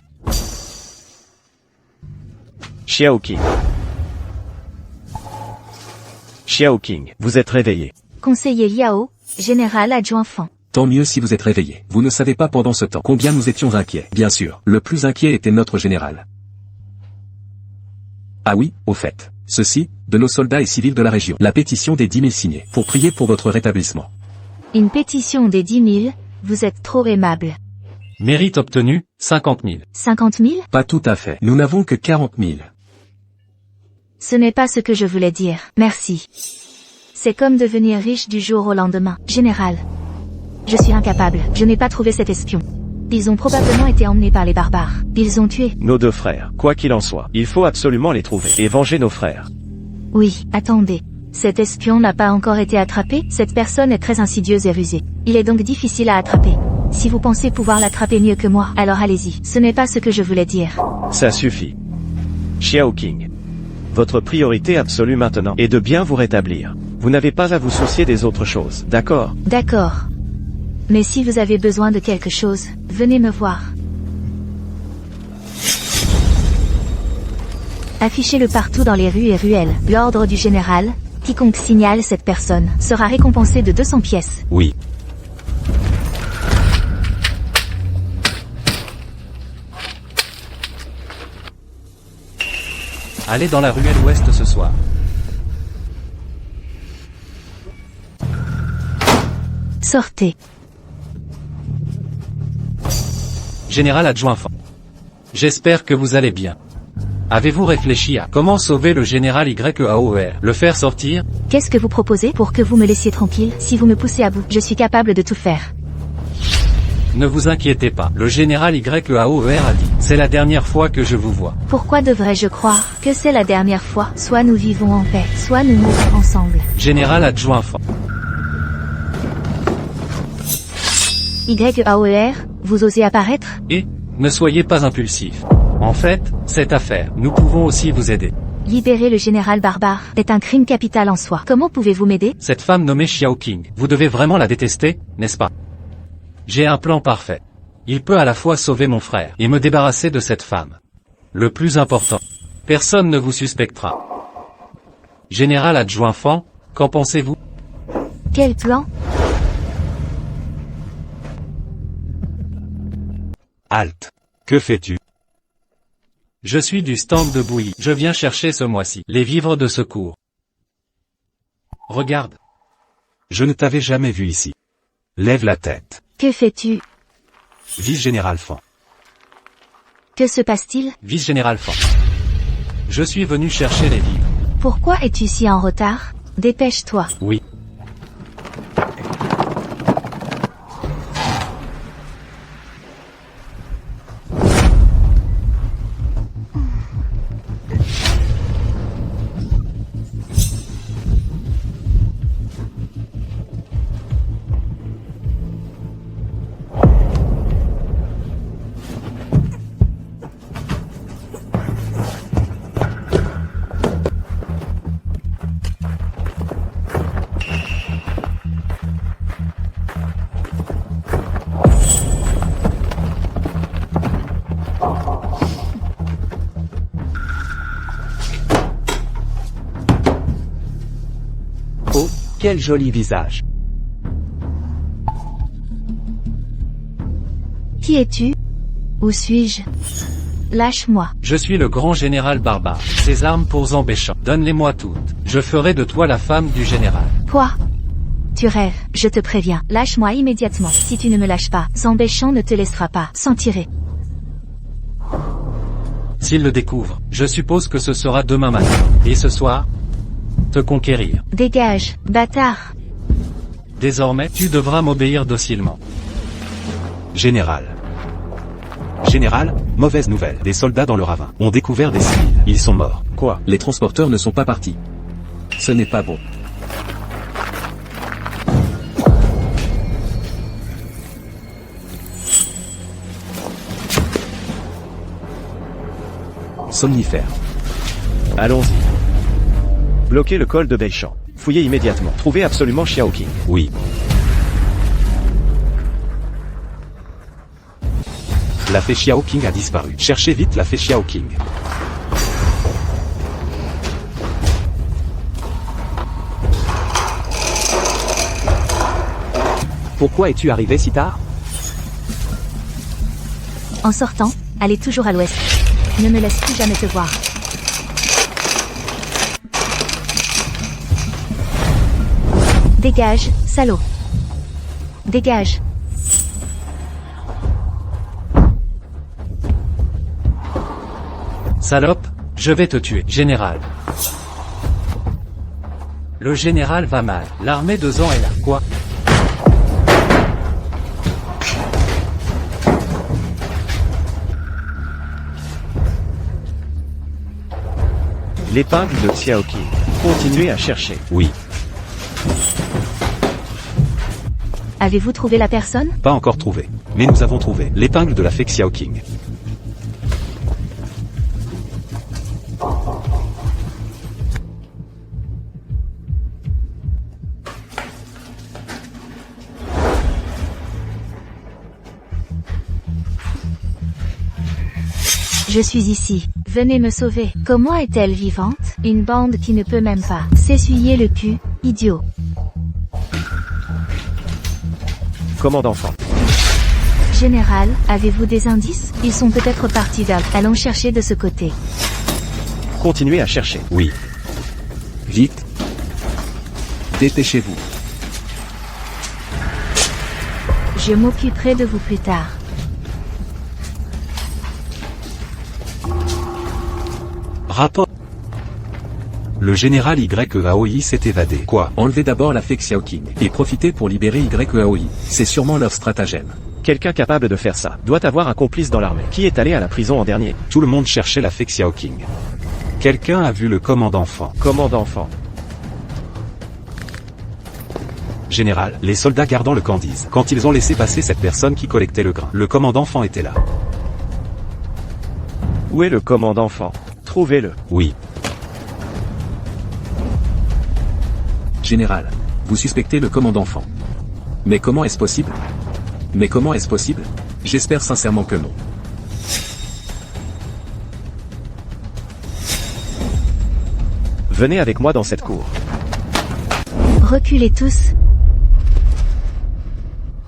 Xiao King. Xiao King, vous êtes réveillé. Conseiller Liao, général adjoint Fan. Tant mieux si vous êtes réveillé. Vous ne savez pas pendant ce temps combien nous étions inquiets. Bien sûr, le plus inquiet était notre général. Ah oui, au fait. Ceci, de nos soldats et civils de la région. La pétition des 10 000 signés, pour prier pour votre rétablissement. Une pétition des 10 000, vous êtes trop aimable. Mérite obtenu, 50 000. 50 000? Pas tout à fait. Nous n'avons que 40 000. Ce n'est pas ce que je voulais dire. Merci. C'est comme devenir riche du jour au lendemain. Général. Je suis incapable. Je n'ai pas trouvé cet espion. Ils ont probablement été emmenés par les barbares. Ils ont tué. Nos deux frères. Quoi qu'il en soit, il faut absolument les trouver et venger nos frères. Oui, attendez. Cet espion n'a pas encore été attrapé? Cette personne est très insidieuse et rusée. Il est donc difficile à attraper. Si vous pensez pouvoir l'attraper mieux que moi, alors allez-y. Ce n'est pas ce que je voulais dire. Ça suffit. Xiao King. Votre priorité absolue maintenant est de bien vous rétablir. Vous n'avez pas à vous soucier des autres choses, d'accord? D'accord. Mais si vous avez besoin de quelque chose, venez me voir. Affichez-le partout dans les rues et ruelles. L'ordre du général, quiconque signale cette personne, sera récompensé de 200 pièces. Oui. Allez dans la ruelle ouest ce soir. Sortez. Général adjoint Fan. J'espère que vous allez bien. Avez-vous réfléchi à comment sauver le général Yaoer? Le faire sortir? Qu'est-ce que vous proposez pour que vous me laissiez tranquille? Si vous me poussez à bout, je suis capable de tout faire. Ne vous inquiétez pas, le général Yaoer a dit, c'est la dernière fois que je vous vois. Pourquoi devrais-je croire que c'est la dernière fois? Soit nous vivons en paix, soit nous mourrons ensemble. Général adjoint Fan. Yaoer, vous osez apparaître? Et, ne soyez pas impulsif. En fait, cette affaire, nous pouvons aussi vous aider. Libérer le général barbare est un crime capital en soi. Comment pouvez-vous m'aider? Cette femme nommée Xiao King, vous devez vraiment la détester, n'est-ce pas? J'ai un plan parfait. Il peut à la fois sauver mon frère et me débarrasser de cette femme. Le plus important, personne ne vous suspectera. Général adjoint Fan, qu'en pensez-vous? Quel plan? Halte. Que fais-tu? Je suis du stand de bouillie. Je viens chercher ce mois-ci les vivres de secours. Regarde. Je ne t'avais jamais vu ici. Lève la tête. Que fais-tu? Vice-général Fan. Que se passe-t-il? Vice-général Fan. Je suis venu chercher les vivres. Pourquoi es-tu si en retard? Dépêche-toi. Oui. Oh, quel joli visage. Qui es-tu? Où suis-je? Lâche-moi. Je suis le grand général barbare. Ces armes pour Zambéchan. Donne-les-moi toutes. Je ferai de toi la femme du général. Quoi? Tu rêves, je te préviens. Lâche-moi immédiatement. Si tu ne me lâches pas, Zambéchan ne te laissera pas s'en tirer. S'il le découvre, je suppose que ce sera demain matin. Et ce soir, te conquérir. Dégage, bâtard. Désormais, tu devras m'obéir docilement. Général. Général, mauvaise nouvelle. Des soldats dans le ravin ont découvert des civils. Ils sont morts. Quoi? Les transporteurs ne sont pas partis. Ce n'est pas bon. Somnifère. Allons-y. Bloquez le col de Beichamp. Fouillez immédiatement. Trouvez absolument Xiao King. Oui. La fée Xiao King a disparu. Cherchez vite la fée Xiao King. Pourquoi es-tu arrivé si tard? En sortant, allez toujours à l'ouest. Ne me laisse plus jamais te voir. Dégage, salaud. Dégage. Salope, je vais te tuer, général. Le général va mal. L'armée de Zan est là. Quoi? L'épingle de Xiao King. Continuez à chercher. Oui. Avez-vous trouvé la personne? Pas encore trouvé. Mais nous avons trouvé l'épingle de la fée Xiao King. Je suis ici. Venez me sauver. Comment est-elle vivante? Une bande qui ne peut même pas s'essuyer le cul, idiot. Commandant Fan. Général, avez-vous des indices? Ils sont peut-être partis d'Al. Allons chercher de ce côté. Continuez à chercher. Oui. Vite. Dépêchez-vous. Je m'occuperai de vous plus tard. Rapport. Le général YEAOI s'est évadé. Quoi? Enlevez d'abord la fée Xiao King et profitez pour libérer YEAOI. C'est sûrement leur stratagème. Quelqu'un capable de faire ça doit avoir un complice dans l'armée. Qui est allé à la prison en dernier? Tout le monde cherchait la fée Xiao King. Quelqu'un a vu le commandant Fan. Commandant Fan. Général, les soldats gardant le camp disent, quand ils ont laissé passer cette personne qui collectait le grain, le commandant Fan était là. Où est le commandant Fan? Trouvez-le. Oui. Général, vous suspectez le commandant Fan. Mais comment est-ce possible? Mais comment est-ce possible? J'espère sincèrement que non. Venez avec moi dans cette cour. Reculez tous.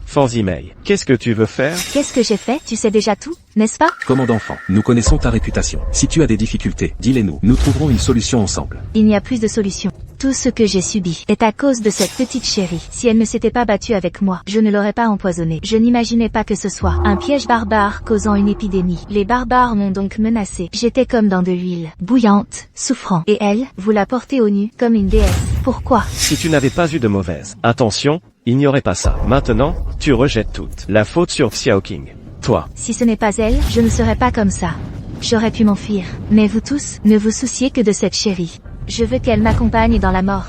Fanzy May, qu'est-ce que tu veux faire? Qu'est-ce que j'ai fait? Tu sais déjà tout, n'est-ce pas? Commande enfant, nous connaissons ta réputation. Si tu as des difficultés, dis-les-nous. Nous trouverons une solution ensemble. Il n'y a plus de solution. Tout ce que j'ai subi est à cause de cette petite chérie. Si elle ne s'était pas battue avec moi, je ne l'aurais pas empoisonnée. Je n'imaginais pas que ce soit un piège barbare causant une épidémie. Les barbares m'ont donc menacée. J'étais comme dans de l'huile, bouillante, souffrant. Et elle, vous la portez au nu, comme une déesse. Pourquoi? Si tu n'avais pas eu de mauvaise intention, il n'y aurait pas ça. Maintenant, tu rejettes toute la faute sur Xiaoqing. Toi. Si ce n'est pas elle, je ne serais pas comme ça. J'aurais pu m'enfuir. Mais vous tous, ne vous souciez que de cette chérie. Je veux qu'elle m'accompagne dans la mort.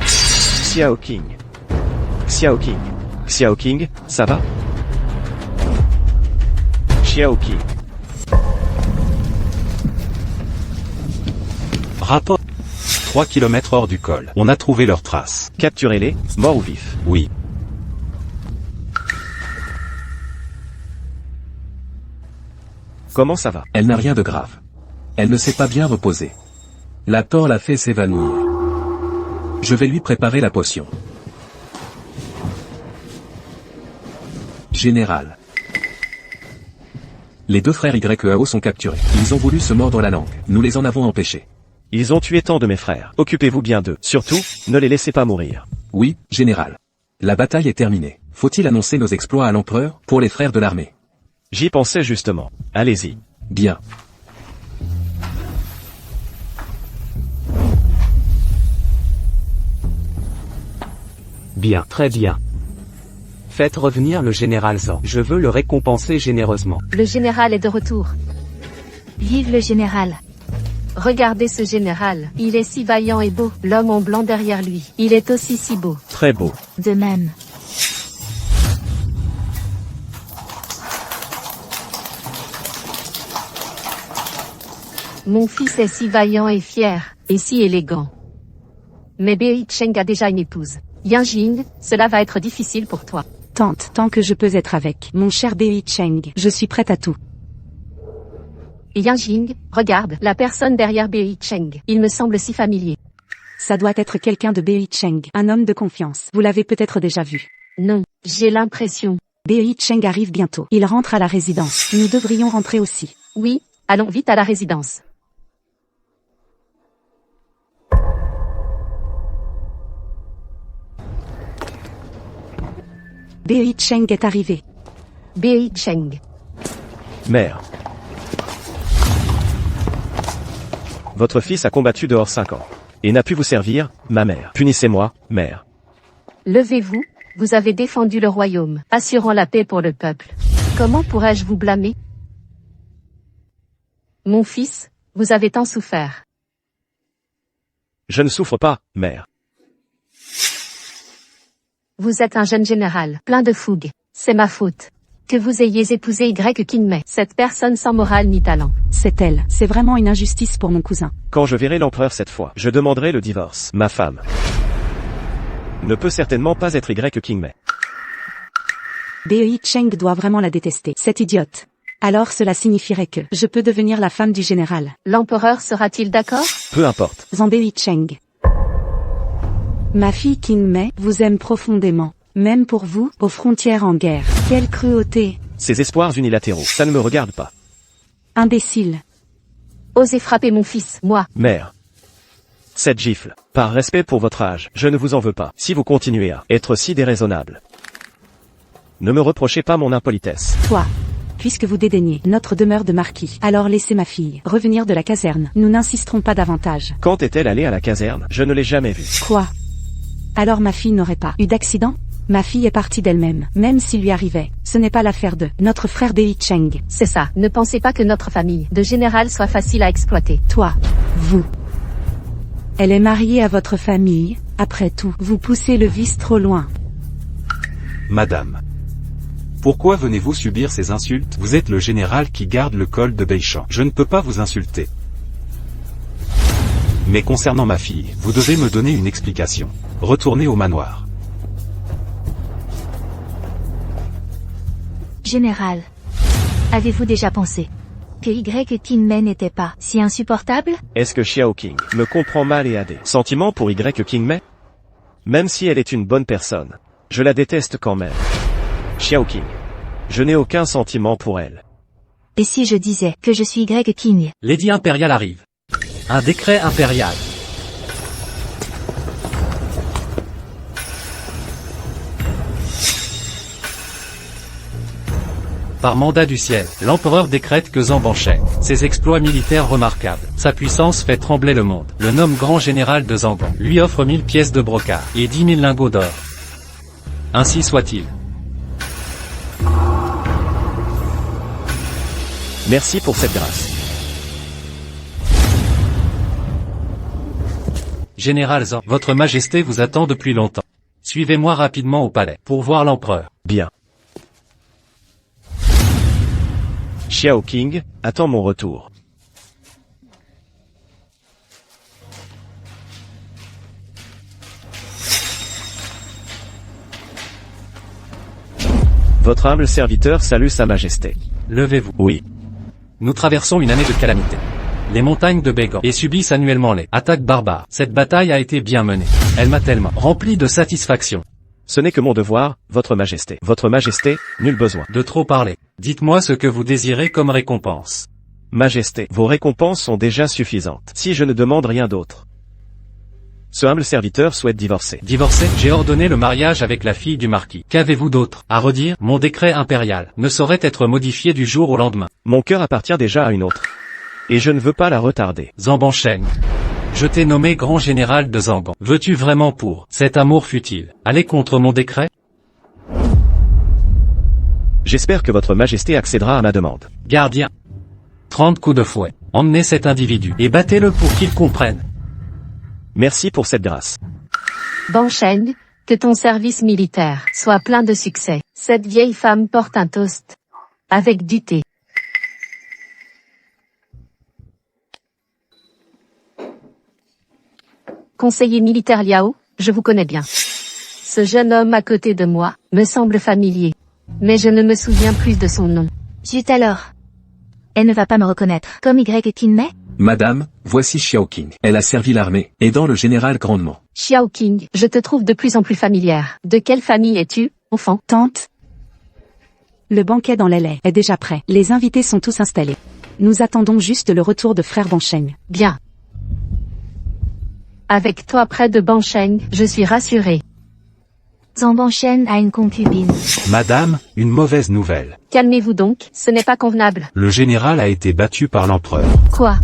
Xiaoqing. Xiaoqing. Xiaoqing, ça va? Xiaoqing. Rapport. 3 km hors du col. On a trouvé leurs traces. Capturez-les, morts ou vifs. Oui. Comment ça va? Elle n'a rien de grave. Elle ne s'est pas bien reposée. La Thor l'a fait s'évanouir. Je vais lui préparer la potion. Général. Les deux frères YEAO sont capturés. Ils ont voulu se mordre la langue. Nous les en avons empêchés. Ils ont tué tant de mes frères. Occupez-vous bien d'eux. Surtout, ne les laissez pas mourir. Oui, général. La bataille est terminée. Faut-il annoncer nos exploits à l'empereur, pour les frères de l'armée? J'y pensais justement. Allez-y. Bien. Bien, très bien. Faites revenir le général Zhang. Je veux le récompenser généreusement. Le général est de retour. Vive le général. Regardez ce général. Il est si vaillant et beau. L'homme en blanc derrière lui. Il est aussi si beau. Très beau. De même. Mon fils est si vaillant et fier, et si élégant. Mais Bei Cheng a déjà une épouse. Yang Jing, cela va être difficile pour toi. Tante, tant que je peux être avec mon cher Bei Cheng, je suis prête à tout. Yang Jing, regarde, la personne derrière Bei Cheng. Il me semble si familier. Ça doit être quelqu'un de Bei Cheng, un homme de confiance. Vous l'avez peut-être déjà vu. Non, j'ai l'impression. Bei Cheng arrive bientôt. Il rentre à la résidence. Nous devrions rentrer aussi. Oui, allons vite à la résidence. Bei Cheng est arrivé. Bei Cheng. Mère. Votre fils a combattu dehors 5 ans. Et n'a pu vous servir, ma mère. Punissez-moi, mère. Levez-vous, vous avez défendu le royaume, assurant la paix pour le peuple. Comment pourrais-je vous blâmer? Mon fils, vous avez tant souffert. Je ne souffre pas, mère. Vous êtes un jeune général, plein de fougue. C'est ma faute. Que vous ayez épousé Y Qingmei, cette personne sans morale ni talent. C'est elle. C'est vraiment une injustice pour mon cousin. Quand je verrai l'empereur cette fois, je demanderai le divorce. Ma femme ne peut certainement pas être Y Qingmei. Bei Cheng doit vraiment la détester. Cette idiote. Alors cela signifierait que je peux devenir la femme du général. L'empereur sera-t-il d'accord? Peu importe. Zhang Bei Cheng. Ma fille Qingmei vous aime profondément. Même pour vous, aux frontières en guerre. Quelle cruauté. Ces espoirs unilatéraux, ça ne me regarde pas. Imbécile. Osez frapper mon fils, moi. Mère. Cette gifle. Par respect pour votre âge, je ne vous en veux pas. Si vous continuez à être si déraisonnable. Ne me reprochez pas mon impolitesse. Toi. Puisque vous dédaignez notre demeure de marquis, alors laissez ma fille revenir de la caserne. Nous n'insisterons pas davantage. Quand est-elle allée à la caserne? Je ne l'ai jamais vue. Quoi? Alors ma fille n'aurait pas eu d'accident? Ma fille est partie d'elle-même, même s'il lui arrivait. Ce n'est pas l'affaire de notre frère Bei Cheng. C'est ça. Ne pensez pas que notre famille de général soit facile à exploiter. Toi. Vous. Elle est mariée à votre famille. Après tout, vous poussez le vice trop loin. Madame. Pourquoi venez-vous subir ces insultes? Vous êtes le général qui garde le col de Beichan. Je ne peux pas vous insulter. Mais concernant ma fille, vous devez me donner une explication. Retournez au manoir. Général. Avez-vous déjà pensé que Y Qingmei n'était pas si insupportable? Est-ce que Xiao Qing me comprend mal et a des sentiments pour Y Qingmei? Même si elle est une bonne personne, je la déteste quand même. Xiao Qing. Je n'ai aucun sentiment pour elle. Et si je disais que je suis Y King? L'édit impérial arrive. Un décret impérial. Par mandat du ciel, l'empereur décrète que Zhang Bansheng, ses exploits militaires remarquables, sa puissance fait trembler le monde, le nomme grand général de Zhangan, lui offre 1000 pièces de brocart et 10 000 lingots d'or. Ainsi soit-il. Merci pour cette grâce. Général Zhang, votre majesté vous attend depuis longtemps. Suivez-moi rapidement au palais, pour voir l'empereur. Bien. Xiao Qing, attends mon retour. Votre humble serviteur salue sa majesté. Levez-vous. Oui. Nous traversons une année de calamité. Les montagnes de Beigan et subissent annuellement les attaques barbares. Cette bataille a été bien menée. Elle m'a tellement rempli de satisfaction. Ce n'est que mon devoir, votre majesté. Votre majesté, nul besoin. De trop parler. Dites-moi ce que vous désirez comme récompense. Majesté, vos récompenses sont déjà suffisantes. Si je ne demande rien d'autre. Ce humble serviteur souhaite divorcer. Divorcer, j'ai ordonné le mariage avec la fille du marquis. Qu'avez-vous d'autre à redire? Mon décret impérial ne saurait être modifié du jour au lendemain. Mon cœur appartient déjà à une autre. Et je ne veux pas la retarder. Zhang Bansheng. Je t'ai nommé grand général de Zhangan. Veux-tu vraiment pour cet amour futile aller contre mon décret? J'espère que votre majesté accédera à ma demande. Gardien. 30 coups de fouet. Emmenez cet individu et battez-le pour qu'il comprenne. Merci pour cette grâce. Bansheng, que ton service militaire soit plein de succès. Cette vieille femme porte un toast. Avec du thé. Conseiller militaire Liao, je vous connais bien. Ce jeune homme à côté de moi me semble familier. Mais je ne me souviens plus de son nom. Zut alors. Elle ne va pas me reconnaître. Comme Y Qingmei? Madame, voici Xiao Qing. Elle a servi l'armée, aidant le général grandement. Xiao Qing, je te trouve de plus en plus familière. De quelle famille es-tu, enfant? Tante. Le banquet dans les laits est déjà prêt. Les invités sont tous installés. Nous attendons juste le retour de frère Bansheng. Bien. Avec toi près de Bansheng, je suis rassurée. Zhang Bansheng a une concubine. Madame, une mauvaise nouvelle. Calmez-vous donc, ce n'est pas convenable. Le général a été battu par l'empereur. Quoi?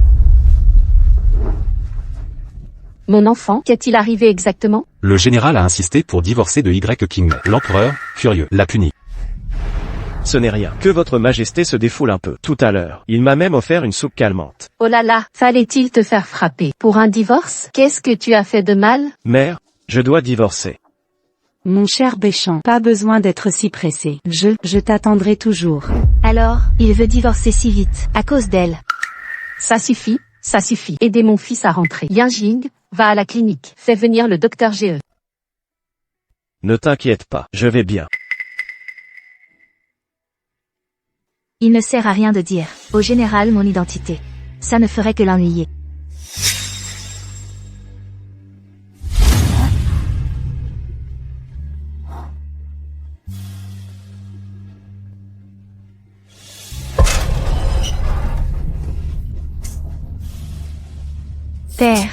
Mon enfant, qu'est-il arrivé exactement? Le général a insisté pour divorcer de Y Qingmei. L'empereur, furieux, l'a puni. Ce n'est rien. Que votre majesté se défoule un peu. Tout à l'heure, il m'a même offert une soupe calmante. Oh là là, fallait-il te faire frapper pour un divorce? Qu'est-ce que tu as fait de mal? Mère, je dois divorcer. Mon cher Béchamp, pas besoin d'être si pressé. Je t'attendrai toujours. Alors, il veut divorcer si vite, à cause d'elle. Ça suffit, ça suffit. Aidez mon fils à rentrer. Yanjing, va à la clinique. Fais venir le docteur GE. Ne t'inquiète pas, je vais bien. Il ne sert à rien de dire au général mon identité. Ça ne ferait que l'ennuyer. Père.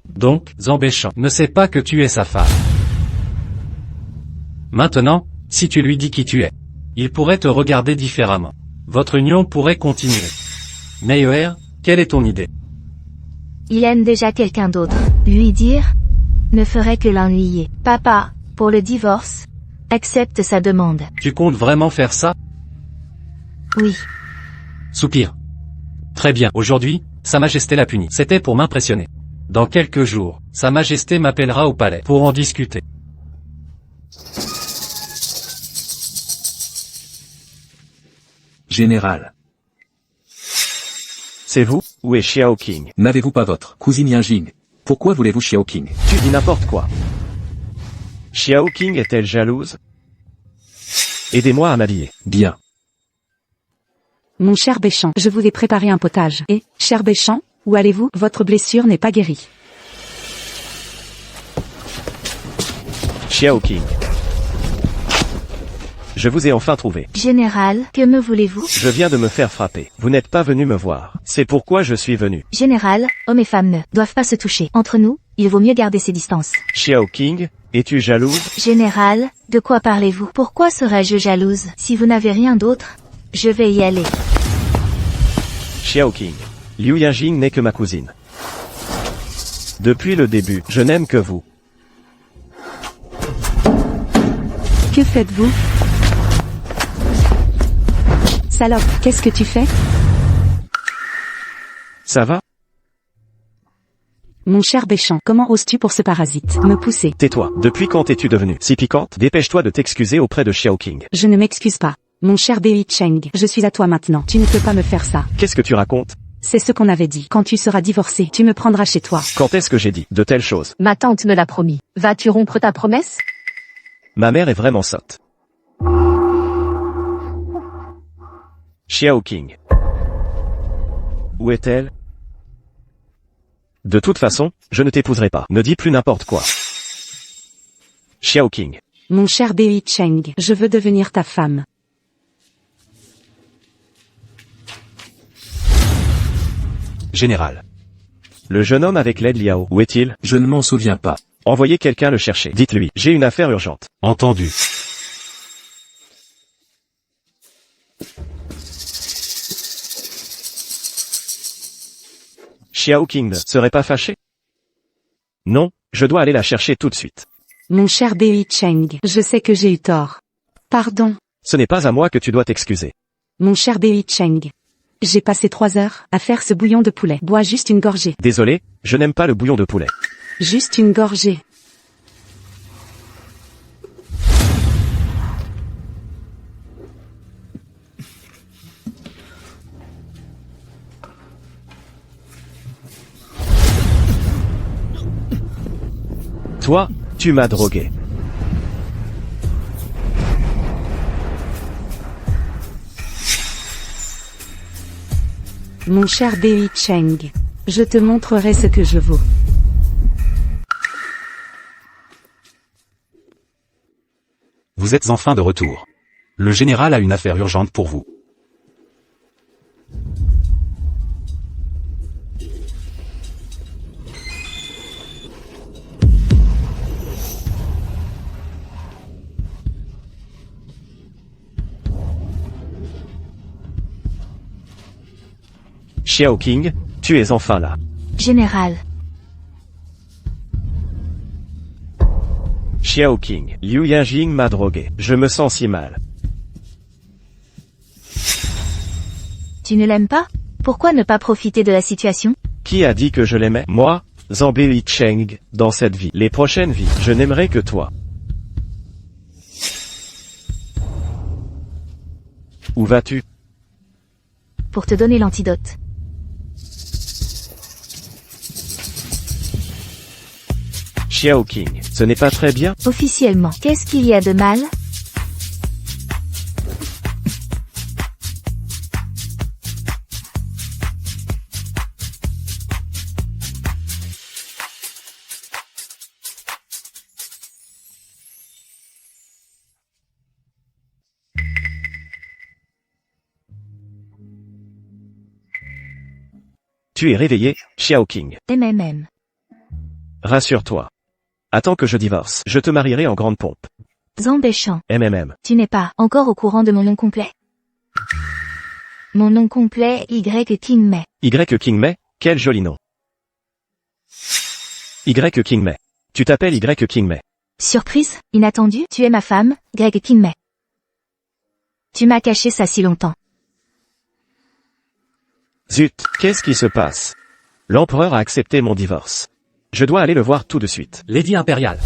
Donc, Zhang Bansheng ne sait pas que tu es sa femme. Maintenant, si tu lui dis qui tu es, il pourrait te regarder différemment. Votre union pourrait continuer. Meyer, quelle est ton idée? Il aime déjà quelqu'un d'autre. Lui dire ne ferait que l'ennuyer. Papa, pour le divorce, accepte sa demande. Tu comptes vraiment faire ça? Oui. Soupir. Très bien. Aujourd'hui, Sa Majesté l'a puni. C'était pour m'impressionner. Dans quelques jours, Sa Majesté m'appellera au palais pour en discuter. Général, C'est vous? Où est Xiao Qing? n'avez-vous pas votre cousine Yanjing Pourquoi voulez-vous Xiao King? Tu dis n'importe quoi. Xiao King est-elle jalouse? Aidez-moi à m'habiller. Bien. Mon cher Béchamp, je vous ai préparé un potage. Et, cher Béchamp, où allez-vous? Votre blessure n'est pas guérie. Xiao King. Je vous ai enfin trouvé. Général, que me voulez-vous? Je viens de me faire frapper. Vous n'êtes pas venu me voir. C'est pourquoi je suis venu. Général, hommes et femmes ne doivent pas se toucher. Entre nous, il vaut mieux garder ses distances. Xiao King, es-tu jalouse? Général, de quoi parlez-vous? Pourquoi serais-je jalouse? Si vous n'avez rien d'autre, je vais y aller. Xiao King. Liu Yanjing n'est que ma cousine. Depuis le début, je n'aime que vous. Que faites-vous? Salope, qu'est-ce que tu fais? Ça va? Mon cher Béchamp, comment oses-tu pour ce parasite me pousser? Tais-toi. Depuis quand es-tu devenue si piquante? Dépêche-toi de t'excuser auprès de Xiao King. Je ne m'excuse pas. Mon cher Bei Cheng, je suis à toi maintenant. Tu ne peux pas me faire ça. Qu'est-ce que tu racontes? C'est ce qu'on avait dit. Quand tu seras divorcé, tu me prendras chez toi. Quand est-ce que j'ai dit de telles choses? Ma tante me l'a promis. Vas-tu rompre ta promesse? Ma mère est vraiment sotte. Xiao King. Où est-elle? De toute façon, je ne t'épouserai pas. Ne dis plus n'importe quoi. Xiao King. Mon cher Bei Cheng, je veux devenir ta femme. Général. Le jeune homme avec l'aide Liao, où est-il? Je ne m'en souviens pas. Envoyez quelqu'un le chercher. Dites-lui, j'ai une affaire urgente. Entendu. Xiao King ne serait pas fâché? Non, je dois aller la chercher tout de suite. Mon cher Bei Cheng, je sais que j'ai eu tort. Pardon. Ce n'est pas à moi que tu dois t'excuser. Mon cher Bei Cheng. J'ai passé 3 heures à faire ce bouillon de poulet. Bois juste une gorgée. Désolé, je n'aime pas le bouillon de poulet. Juste une gorgée. Toi, tu m'as drogué. Mon cher Bei Cheng. Je te montrerai ce que je vaux. Vous êtes enfin de retour. Le général a une affaire urgente pour vous. Xiao King, tu es enfin là. Général. Xiao King, Liu Yanjing m'a drogué. Je me sens si mal. Tu ne l'aimes pas? Pourquoi ne pas profiter de la situation? Qui a dit que je l'aimais? Moi, Zhang Bei Cheng, dans cette vie. Les prochaines vies, je n'aimerai que toi. Où vas-tu? Pour te donner l'antidote. Xiao King, ce n'est pas très bien? Officiellement, qu'est-ce qu'il y a de mal? Tu es réveillé, Xiao King. MMM. Rassure-toi. Attends que je divorce. Je te marierai en grande pompe. Zhang Béchamp. MMM. Tu n'es pas encore au courant de mon nom complet. Mon nom complet, Y King Mei. Y King Mei, quel joli nom. Y King Mei. Tu t'appelles Y King Mei. Surprise, inattendue, tu es ma femme, Greg King Mei. Tu m'as caché ça si longtemps. Zut, qu'est-ce qui se passe? L'empereur a accepté mon divorce. Je dois aller le voir tout de suite. Lady impériale.